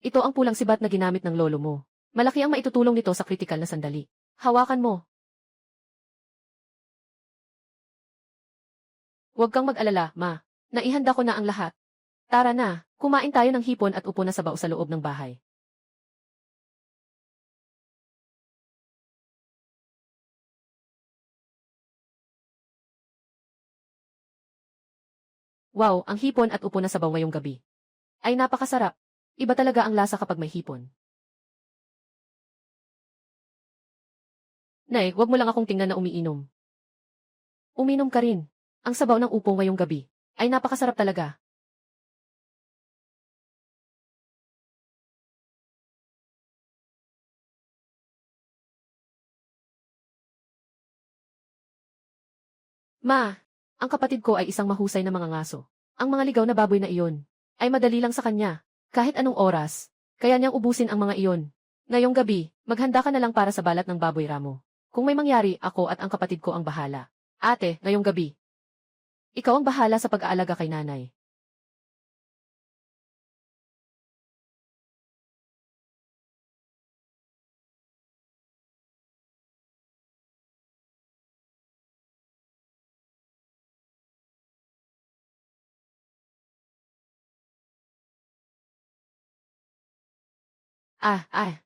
ito ang pulang sibat na ginamit ng lolo mo. Malaki ang maitutulong nito sa kritikal na sandali. Hawakan mo. Huwag kang mag-alala, ma. Naihanda ko na ang lahat. Tara na, kumain tayo ng hipon at upo na sabaw sa loob ng bahay. Wow, ang hipon at upo na sabaw ngayong gabi. Ay napakasarap. Iba talaga ang lasa kapag may hipon. Nay, huwag mo lang akong tingnan na umiinom. Uminom ka rin. Ang sabaw ng upo ngayong gabi. Ay napakasarap talaga. Ma, ang kapatid ko ay isang mahusay na mga ngaso. Ang mga ligaw na baboy na iyon ay madali lang sa kanya. Kahit anong oras, kaya niyang ubusin ang mga iyon. Ngayong gabi, maghanda ka na lang para sa balat ng baboy ramo. Kung may mangyari, ako at ang kapatid ko ang bahala. Ate, ngayong gabi, ikaw ang bahala sa pag-aalaga kay nanay. Ah, ah.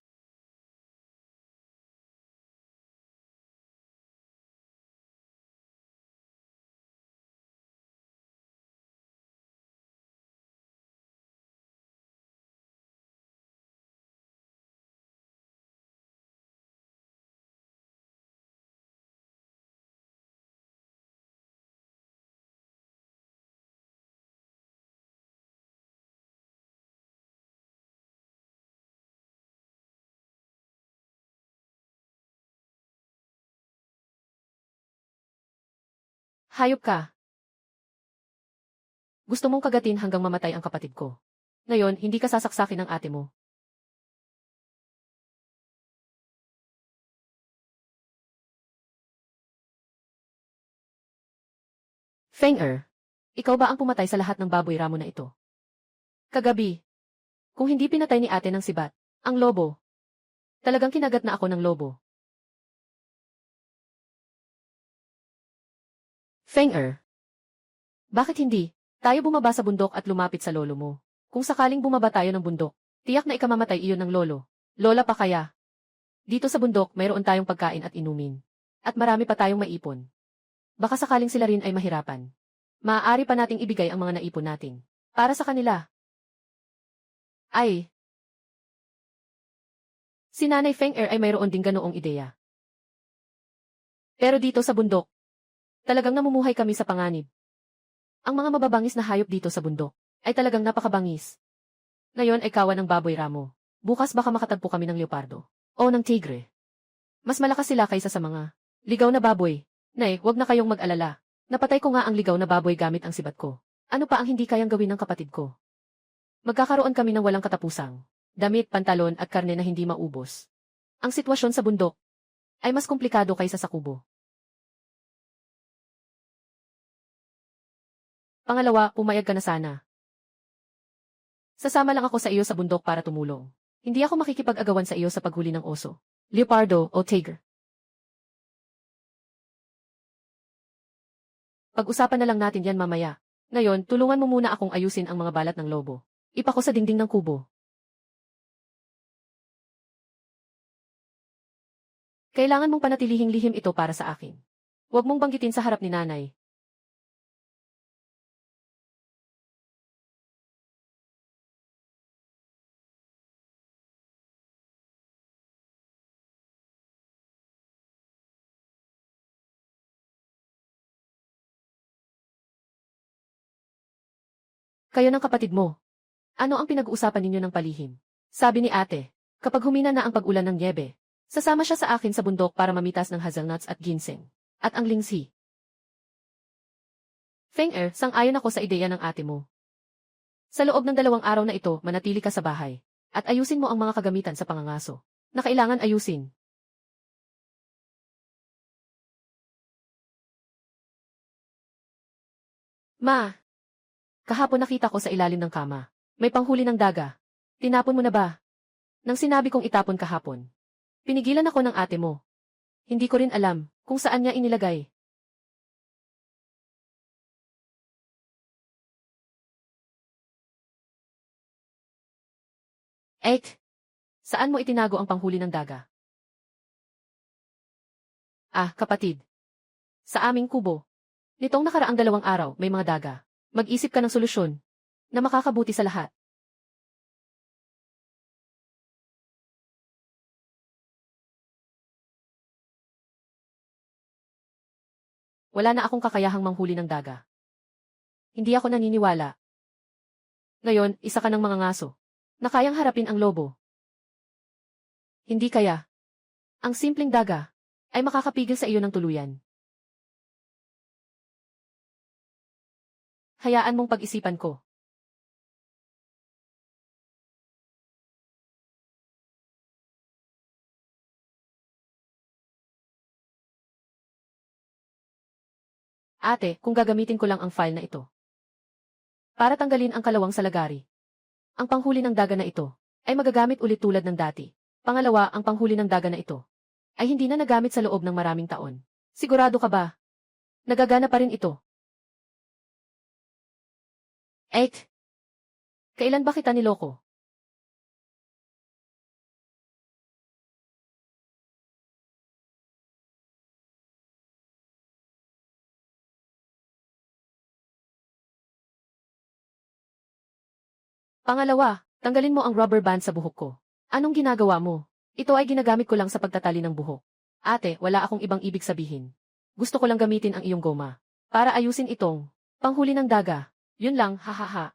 Hayop ka. Gusto mong kagatin hanggang mamatay ang kapatid ko. Ngayon, hindi ka sasaksakin ng ate mo. Feng ikaw ba ang pumatay sa lahat ng baboy ramo na ito? Kagabi, kung hindi pinatay ni ate ng sibat, ang lobo, talagang kinagat na ako ng lobo. Feng bakit hindi? Tayo bumaba sa bundok at lumapit sa lolo mo. Kung sakaling bumaba tayo ng bundok, tiyak na ikamamatay iyon ng lolo. Lola pa kaya? Dito sa bundok, mayroon tayong pagkain at inumin. At marami pa tayong maipon. Baka sakaling sila rin ay mahirapan. Maaari pa nating ibigay ang mga naipon natin. Para sa kanila. Ay, si Nanay Feng ay mayroon ding ganoong ideya. Pero dito sa bundok, talagang namumuhay kami sa panganib. Ang mga mababangis na hayop dito sa bundok ay talagang napakabangis. Ngayon ay kawan ng baboy ramo. Bukas baka makatagpo kami ng leopardo o ng tigre. Mas malakas sila kaysa sa mga ligaw na baboy. Nay, wag na kayong mag-alala. Napatay ko nga ang ligaw na baboy gamit ang sibat ko. Ano pa ang hindi kayang gawin ng kapatid ko? Magkakaroon kami ng walang katapusang damit, pantalon at karne na hindi maubos. Ang sitwasyon sa bundok ay mas komplikado kaysa sa kubo. Pangalawa, pumayag ka na sana. Sasama lang ako sa iyo sa bundok para tumulong. Hindi ako makikipag-agawan sa iyo sa paghuli ng oso, leopardo o tiger. Pag-usapan na lang natin yan mamaya. Ngayon, tulungan mo muna akong ayusin ang mga balat ng lobo. Ipako sa dingding ng kubo. Kailangan mong panatilihing lihim ito para sa akin. Huwag mong banggitin sa harap ni nanay. Kayo ng kapatid mo. Ano ang pinag-uusapan ninyo ng palihim? Sabi ni ate, kapag humina na ang pag-ulan ng niebe, sasama siya sa akin sa bundok para mamitas ng hazelnuts at ginseng. At ang lingsi. Feng sang-ayon ako sa ideya ng ate mo. Sa loob ng 2 araw na ito, manatili ka sa bahay. At ayusin mo ang mga kagamitan sa pangangaso na kailangan ayusin. Ma, kahapon nakita ko sa ilalim ng kama. May panghuli ng daga. Tinapon mo na ba? Nang sinabi kong itapon kahapon. Pinigilan ako ng ate mo. Hindi ko rin alam kung saan niya inilagay. Ek, saan mo itinago ang panghuli ng daga? Ah, kapatid. Sa aming kubo. Nitong nakaraang 2 araw, may mga daga. Mag-isip ka ng solusyon na makakabuti sa lahat. Wala na akong kakayahang manghuli ng daga. Hindi ako naniniwala. Ngayon, isa ka ng mga ngaso na kayang harapin ang lobo. Hindi kaya. Ang simpleng daga ay makakapigil sa iyo ng tuluyan. Hayaan mong pag-isipan ko. Ate, kung gagamitin ko lang ang file na ito para tanggalin ang kalawang sa lagari. Ang panghuli ng daga na ito ay magagamit ulit tulad ng dati. Pangalawa, ang panghuli ng daga na ito ay hindi na nagamit sa loob ng maraming taon. Sigurado ka ba? Nagagana pa rin ito. Ek, kailan ba kita niloko? Pangalawa, tanggalin mo ang rubber band sa buhok ko. Anong ginagawa mo? Ito ay ginagamit ko lang sa pagtatali ng buhok. Ate, wala akong ibang ibig sabihin. Gusto ko lang gamitin ang iyong goma. Para ayusin itong panghuli ng daga. Yun lang, hahaha.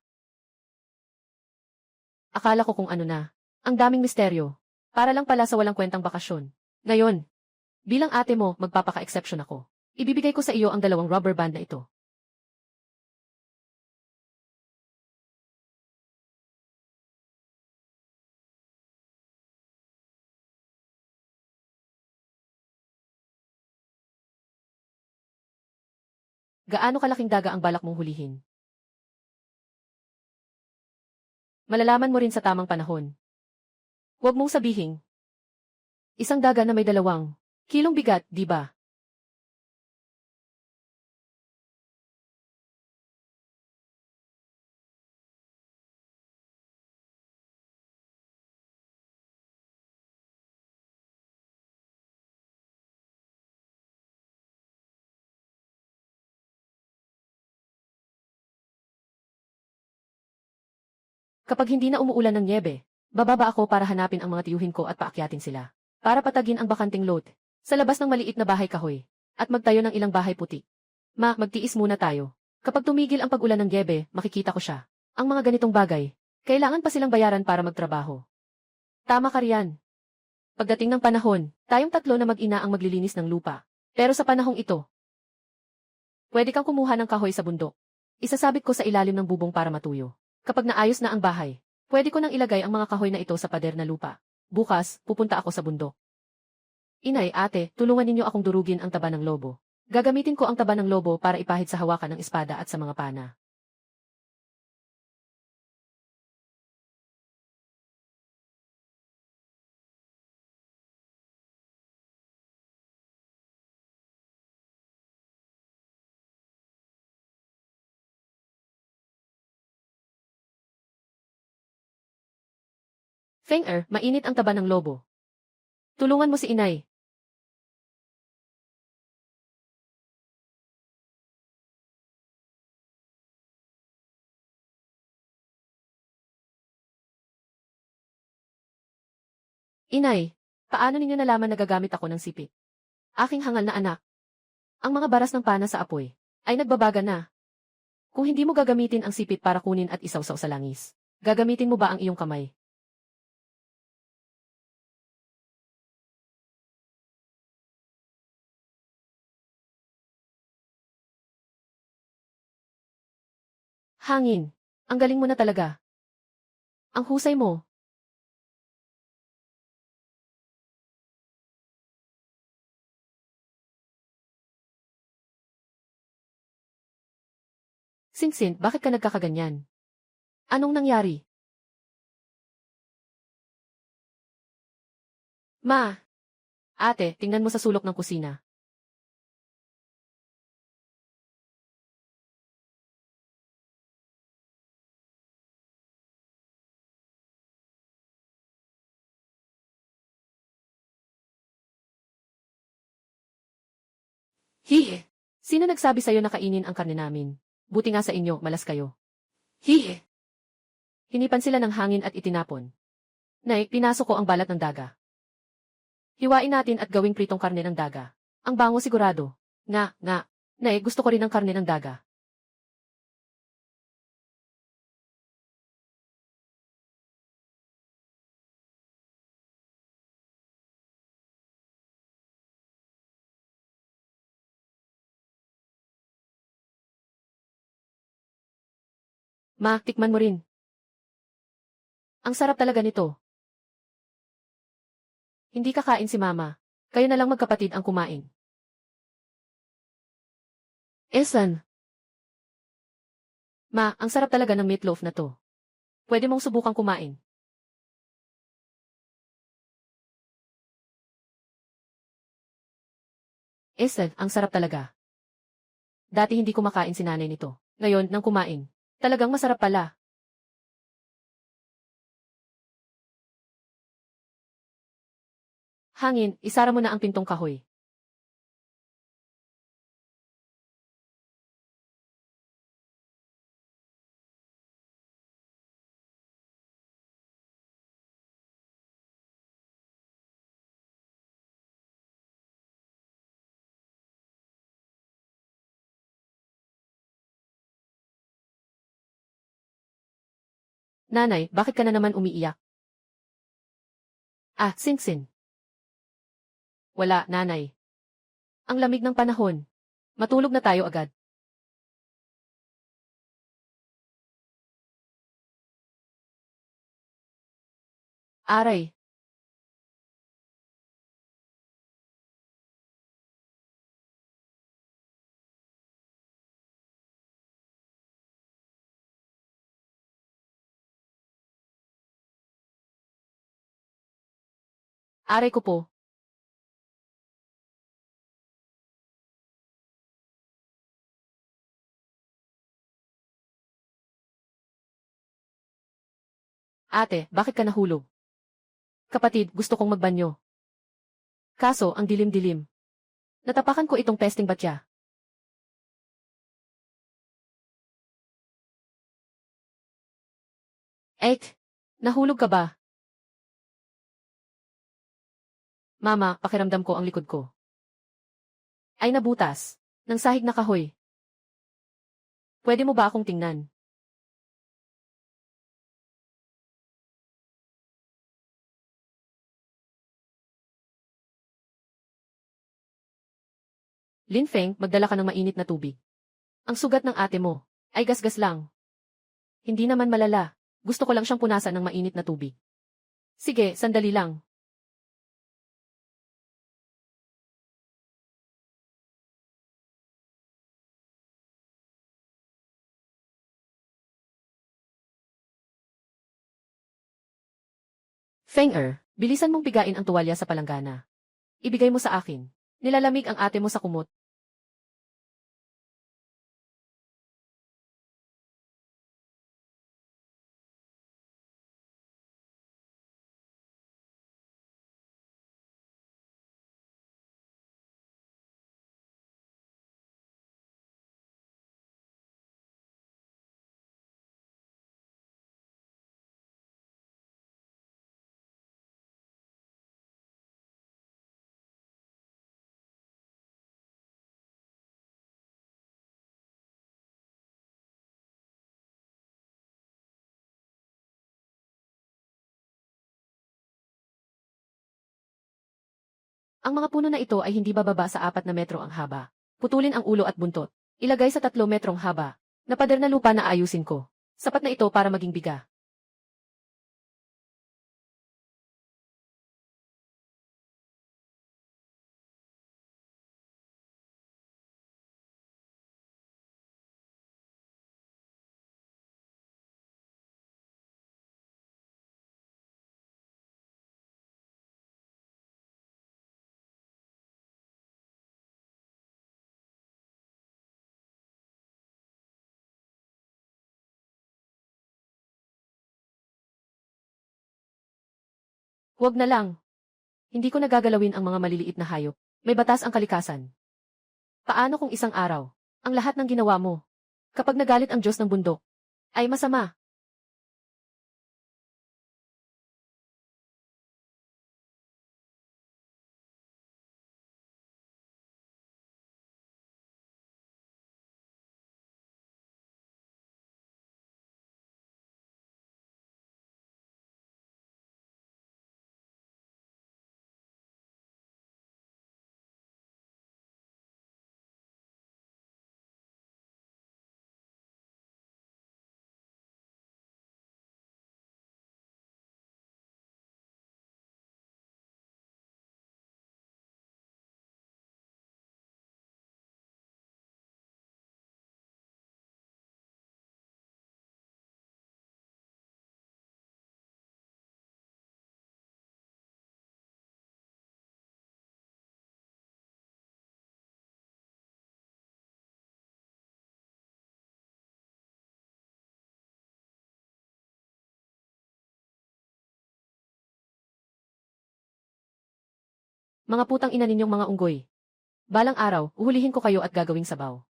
Akala ko kung ano na. Ang daming misteryo. Para lang pala sa walang kwentang bakasyon. Ngayon, bilang ate mo, magpapaka-exception ako. Ibibigay ko sa iyo ang 2 rubber band na ito. Gaano kalaking daga ang balak mong hulihin? Malalaman mo rin sa tamang panahon. Huwag mong sabihin. Isang daga na may 2 kilong bigat, di ba? Kapag hindi na umuulan ng nyebe, bababa ako para hanapin ang mga tiyuhin ko at paakyatin sila. Para patagin ang bakanting lot. Sa labas ng maliit na bahay kahoy. At magtayo ng ilang bahay putik. Magtiis muna tayo. Kapag tumigil ang pag-ulan ng nyebe, makikita ko siya. Ang mga ganitong bagay, kailangan pa silang bayaran para magtrabaho. Tama ka riyan. Pagdating ng panahon, tayong 3 na mag-ina ang maglilinis ng lupa. Pero sa panahong ito, pwede kang kumuha ng kahoy sa bundok. Isasabit ko sa ilalim ng bubong para matuyo. Kapag naayos na ang bahay, pwede ko nang ilagay ang mga kahoy na ito sa pader na lupa. Bukas, pupunta ako sa bundok. Inay, ate, tulungan ninyo akong durugin ang taba ng lobo. Gagamitin ko ang taba ng lobo para ipahid sa hawakan ng espada at sa mga pana. Feng-er, mainit ang taba ng lobo. Tulungan mo si inay. Inay, paano ninyo nalaman na gagamit ako ng sipit? Aking hangal na anak. Ang mga baras ng pana sa apoy ay nagbabaga na. Kung hindi mo gagamitin ang sipit para kunin at isawsaw sa langis, gagamitin mo ba ang iyong kamay? Hangin. Ang galing mo na talaga. Ang husay mo. Sinsin, bakit ka nagkakaganyan? Anong nangyari? Ma! Ate, tingnan mo sa sulok ng kusina. Hihe! Sino nagsabi sa'yo na kainin ang karne namin? Buti nga sa inyo, malas kayo. Hihe! Hinipan sila ng hangin at itinapon. Nay, pinasok ko ang balat ng daga. Hiwain natin at gawing pritong karne ng daga. Ang bango sigurado. Nga. Nay, gusto ko rin ng karne ng daga. Ma, tikman mo rin. Ang sarap talaga nito. Hindi kakain si mama. Kayo na lang magkapatid ang kumain. Esan. Ma, ang sarap talaga ng meatloaf na to. Pwede mong subukang kumain. Esan, ang sarap talaga. Dati hindi kumakain si nanay nito. Ngayon, nang kumain. Talagang masarap pala. Hangin, isara mo na ang pintong kahoy. Nanay, bakit ka na naman umiiyak? Ah, Sinsin. Wala, nanay. Ang lamig ng panahon. Matulog na tayo agad. Aray, aray ko po. Ate, bakit ka nahulog? Kapatid, gusto kong magbanyo. Kaso, ang dilim-dilim. Natapakan ko itong pesting batya. Eh, nahulog ka ba? Mama, pakiramdam ko ang likod ko. Ay nabutas. Ng sahig na kahoy. Pwede mo ba akong tingnan? Linfeng, magdala ka ng mainit na tubig. Ang sugat ng ate mo ay gasgas lang. Hindi naman malala. Gusto ko lang siyang punasan ng mainit na tubig. Sige, sandali lang. Feng bilisan mong bigain ang tuwalya sa palanggana. Ibigay mo sa akin. Nilalamig ang ate mo sa kumot. Ang mga puno na ito ay hindi bababa sa 4 na metro ang haba. Putulin ang ulo at buntot. Ilagay sa 3 metrong haba. Napader na lupa na ayusin ko. Sapat na ito para maging biga. Huwag na lang. Hindi ko nagagalawin ang mga maliliit na hayop. May batas ang kalikasan. Paano kung isang araw, ang lahat ng ginawa mo, kapag nagalit ang Diyos ng bundok, ay masama? Mga putang ina ninyong mga unggoy. Balang araw, uhulihin ko kayo at gagawing sabaw.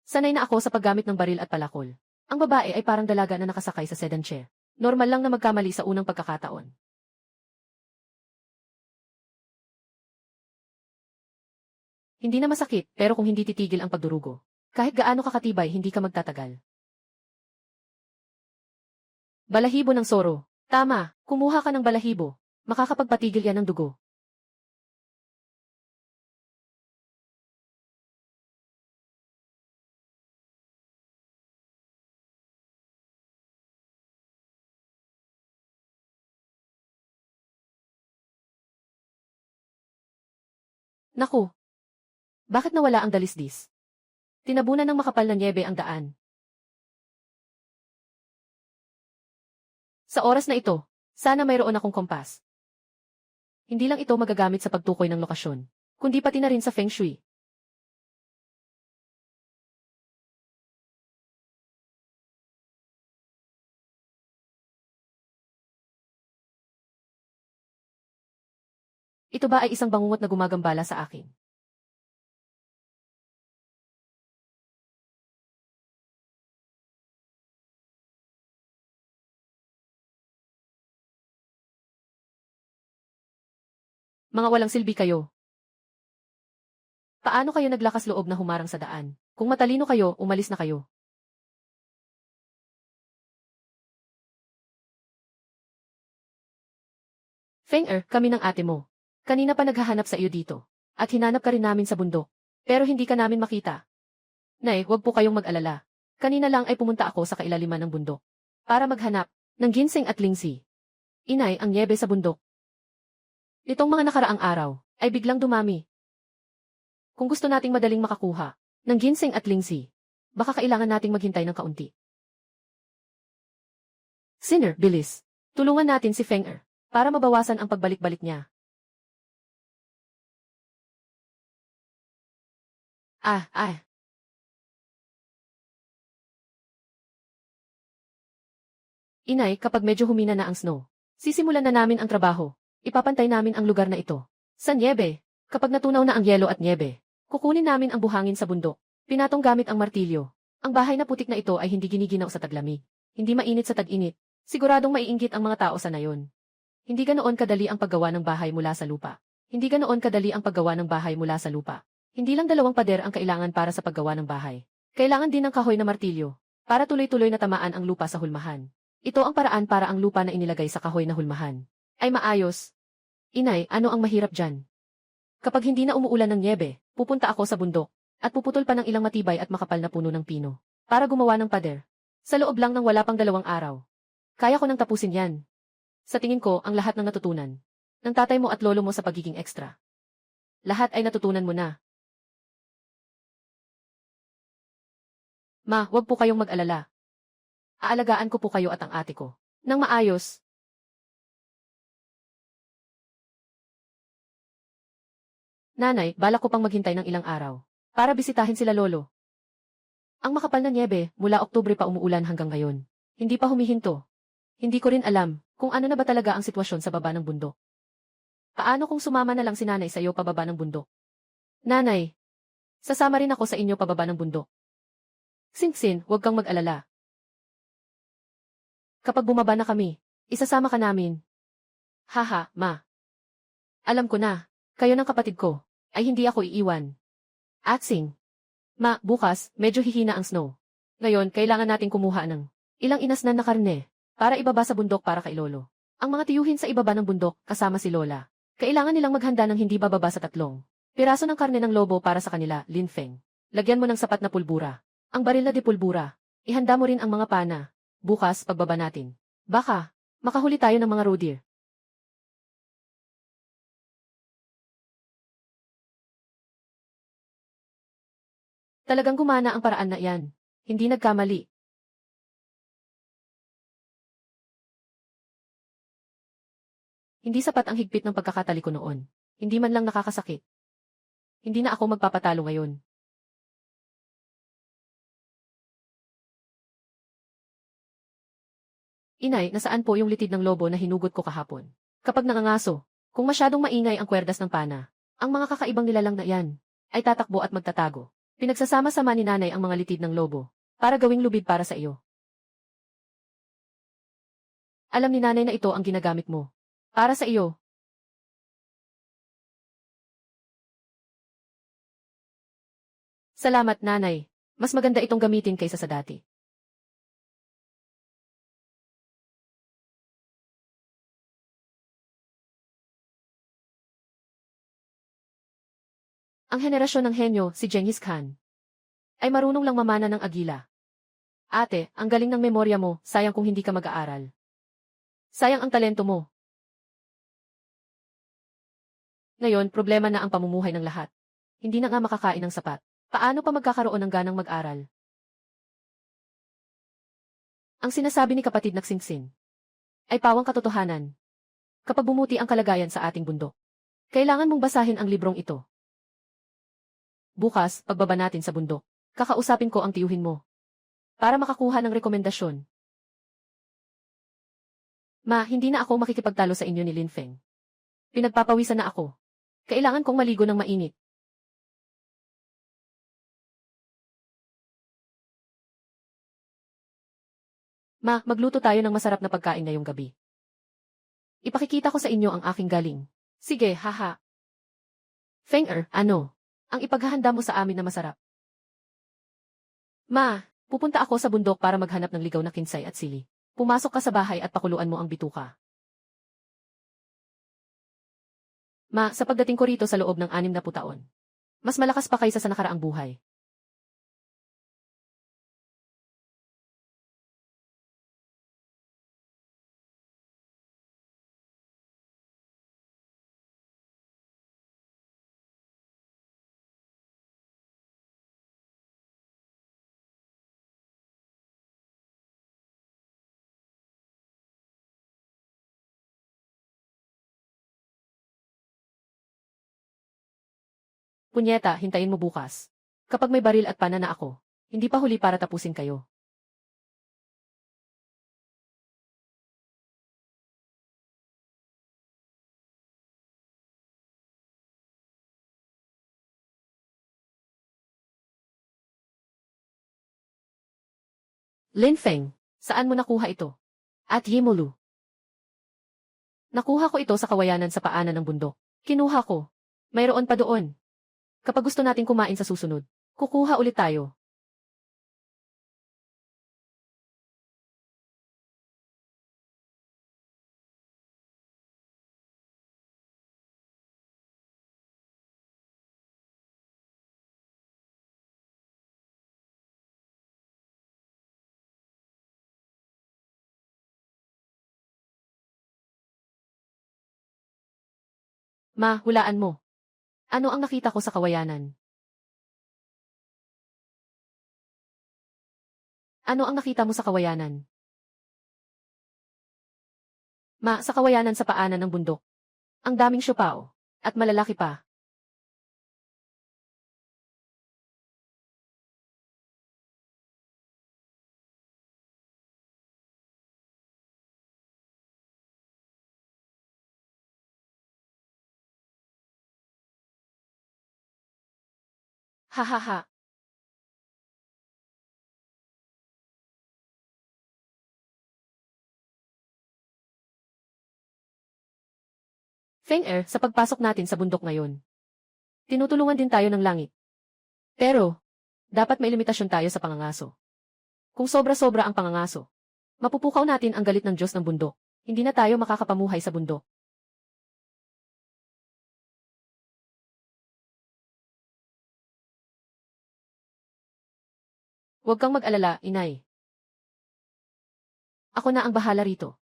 Sanay na ako sa paggamit ng baril at palakol. Ang babae ay parang dalaga na nakasakay sa sedan chair. Normal lang na magkamali sa unang pagkakataon. Hindi na masakit, pero kung hindi titigil ang pagdurugo, kahit gaano kakatibay hindi ka magtatagal. Balahibo ng Soro. Tama, kumuha ka ng balahibo. Makakapagpatigil yan ng dugo. Naku, bakit nawala ang dalisdis? Tinabunan ng makapal na nyebe ang daan. Sa oras na ito, sana mayroon akong kompas. Hindi lang ito magagamit sa pagtukoy ng lokasyon, kundi pati na rin sa Feng Shui. Ito ba ay isang bangungot na gumagambala sa akin? Mga walang silbi kayo. Paano kayo naglakas loob na humarang sa daan? Kung matalino kayo, umalis na kayo. Feng kami ng ate mo. Kanina pa naghahanap sa iyo dito. At hinanap ka rin namin sa bundok. Pero hindi ka namin makita. Nay, huwag po kayong mag-alala. Kanina lang ay pumunta ako sa kailaliman ng bundok. Para maghanap ng ginseng at lingsi. Inay, ang nyebe sa bundok. Nitong mga nakaraang araw, ay biglang dumami. Kung gusto nating madaling makakuha ng ginseng at lingsi, baka kailangan nating maghintay ng kaunti. Sinner, bilis. Tulungan natin si Feng para mabawasan ang pagbalik-balik niya. Ah. Inay, kapag medyo humina na ang snow, sisimulan na namin ang trabaho. Ipapantay namin ang lugar na ito. Sa nyebe, kapag natunaw na ang yelo at nyebe, kukunin namin ang buhangin sa bundok. Pinatong gamit ang martilyo. Ang bahay na putik na ito ay hindi giniginaw sa taglamig. Hindi mainit sa tag-init. Siguradong maiinggit ang mga tao sa nayon. Hindi ganoon kadali ang paggawa ng bahay mula sa lupa. Hindi ganoon kadali ang paggawa ng bahay mula sa lupa. Hindi lang 2 pader ang kailangan para sa paggawa ng bahay. Kailangan din ng kahoy na martilyo para tuloy-tuloy na tamaan ang lupa sa hulmahan. Ito ang paraan para ang lupa na inilagay sa kahoy na hulmahan ay maayos. Inay, ano ang mahirap dyan? Kapag hindi na umuulan ng nyebe, pupunta ako sa bundok at puputol pa ng ilang matibay at makapal na puno ng pino para gumawa ng pader. Sa loob lang ng wala pang 2 araw. Kaya ko nang tapusin yan. Sa tingin ko, ang lahat ng natutunan ng tatay mo at lolo mo sa pagiging extra. Lahat ay natutunan mo na. Ma, huwag po kayong mag-alala. Aalagaan ko po kayo at ang ate ko nang maayos. Nanay, balak ko pang maghintay ng ilang araw para bisitahin sila lolo. Ang makapal na nyebe, mula Oktubre pa umuulan hanggang ngayon. Hindi pa humihinto. Hindi ko rin alam kung ano na ba talaga ang sitwasyon sa baba ng bundok. Paano kung sumama na lang si nanay sa iyo pababa ng bundok? Nanay, sasama rin ako sa inyo pababa ng bundok. Sinsin, huwag kang mag-alala. Kapag bumaba na kami, isasama ka namin. Haha, ma. Alam ko na, kayo ng kapatid ko, ay hindi ako iiwan. Atsing. Ma, bukas, medyo hihina ang snow. Ngayon, kailangan nating kumuha ng ilang inasnan na karne para ibaba sa bundok para kay lolo. Ang mga tiyuhin sa ibaba ng bundok, kasama si lola. Kailangan nilang maghanda ng hindi bababa sa 3 piraso ng karne ng lobo para sa kanila, Linfeng. Lagyan mo ng sapat na pulbura. Ang baril na de pulbura. Ihanda mo rin ang mga pana. Bukas, pagbaba natin. Baka, makahuli tayo ng mga roe deer. Talagang gumana ang paraan na iyan. Hindi nagkamali. Hindi sapat ang higpit ng pagkakatali ko noon. Hindi man lang nakakasakit. Hindi na ako magpapatalo ngayon. Inay, nasaan po yung litid ng lobo na hinugot ko kahapon? Kapag nangangaso, kung masyadong maingay ang kwerdas ng pana, ang mga kakaibang nilalang na iyan ay tatakbo at magtatago. Pinagsasama-sama ni nanay ang mga litid ng lobo para gawing lubid para sa iyo. Alam ni nanay na ito ang ginagamit mo. Para sa iyo. Salamat, nanay. Mas maganda itong gamitin kaysa sa dati. Ang henerasyon ng henyo, si Genghis Khan, ay marunong lang mamana ng agila. Ate, ang galing ng memorya mo, sayang kung hindi ka mag-aaral. Sayang ang talento mo. Ngayon, problema na ang pamumuhay ng lahat. Hindi na nga makakain ng sapat. Paano pa magkakaroon ng ganang mag-aral? Ang sinasabi ni kapatid na Xingxin ay pawang katotohanan. Kapag bumuti ang kalagayan sa ating bundok, kailangan mong basahin ang librong ito. Bukas, pagbaba natin sa bundok, kakausapin ko ang tiyuhin mo para makakuha ng rekomendasyon. Ma, hindi na ako makikipagtalo sa inyo ni Lin Feng. Pinagpapawisan na ako. Kailangan kong maligo ng mainit. Ma, magluto tayo ng masarap na pagkain ngayong gabi. Ipakikita ko sa inyo ang aking galing. Sige, haha. Feng ano? Ang ipaghahanda mo sa amin na masarap. Ma, pupunta ako sa bundok para maghanap ng ligaw na kinsay at sili. Pumasok ka sa bahay at pakuluan mo ang bituka. Ma, sa pagdating ko rito sa loob ng 60 taon, mas malakas pa kaysa sa nakaraang buhay. Punyeta, hintayin mo bukas. Kapag may baril at pana na ako, hindi pa huli para tapusin kayo. Lin Feng, saan mo nakuha ito? At Yimulu. Nakuha ko ito sa kawayanan sa paanan ng bundok. Kinuha ko. Mayroon pa doon. Kapag gusto nating kumain sa susunod, kukuha ulit tayo. Ma, hulaan mo. Ano ang nakita ko sa kawayanan? Ano ang nakita mo sa kawayanan? Ma, sa kawayanan sa paanan ng bundok. Ang daming siopaw. At malalaki pa. Ha ha ha. Feng sa pagpasok natin sa bundok ngayon. Tinutulungan din tayo ng langit. Pero, dapat may limitasyon tayo sa pangangaso. Kung sobra-sobra ang pangangaso, mapupukaw natin ang galit ng Diyos ng bundok. Hindi na tayo makakapamuhay sa bundok. Huwag kang mag-alala, inay. Ako na ang bahala rito.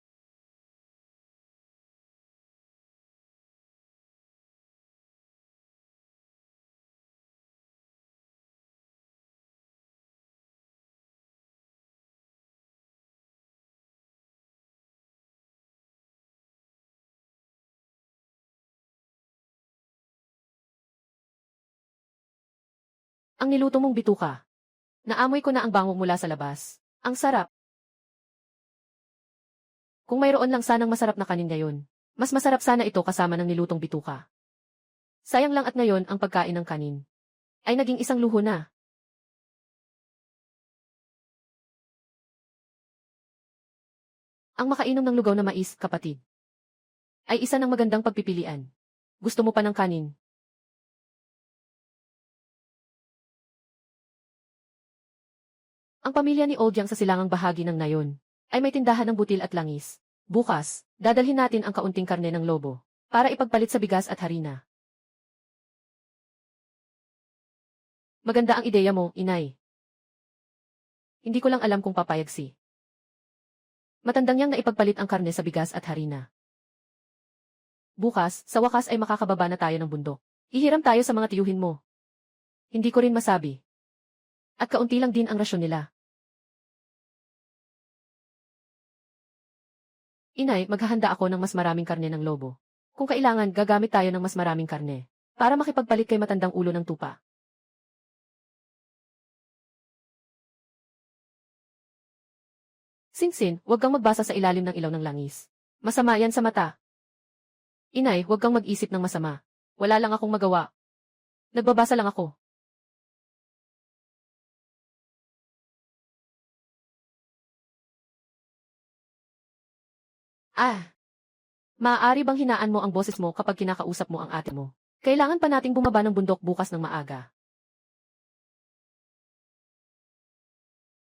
Ang niluto mong bituka. Naamoy ko na ang bango mula sa labas. Ang sarap. Kung mayroon lang sanang masarap na kanin ngayon, mas masarap sana ito kasama ng nilutong bituka. Sayang lang at ngayon ang pagkain ng kanin ay naging isang luho na. Ang makainom ng lugaw na mais, kapatid, ay isa ng magandang pagpipilian. Gusto mo pa ng kanin? Ang pamilya ni Old Yang sa silangang bahagi ng nayon ay may tindahan ng butil at langis. Bukas, dadalhin natin ang kaunting karne ng lobo para ipagpalit sa bigas at harina. Maganda ang ideya mo, inay. Hindi ko lang alam kung papayag si. Matandang niyang naipagpalit ang karne sa bigas at harina. Bukas, sa wakas ay makakababa na tayo ng bundok. Hihiram tayo sa mga tiyuhin mo. Hindi ko rin masabi. At kaunti lang din ang rasyon nila. Inay, maghahanda ako ng mas maraming karne ng lobo. Kung kailangan, gagamit tayo ng mas maraming karne. Para makipagpalit kay matandang ulo ng tupa. Sinsin, huwag kang magbasa sa ilalim ng ilaw ng langis. Masama yan sa mata. Inay, huwag kang mag-isip ng masama. Wala lang akong magawa. Nagbabasa lang ako. Maaari bang hinaan mo ang boses mo kapag kinakausap mo ang ate mo? Kailangan pa nating bumaba ng bundok bukas ng maaga.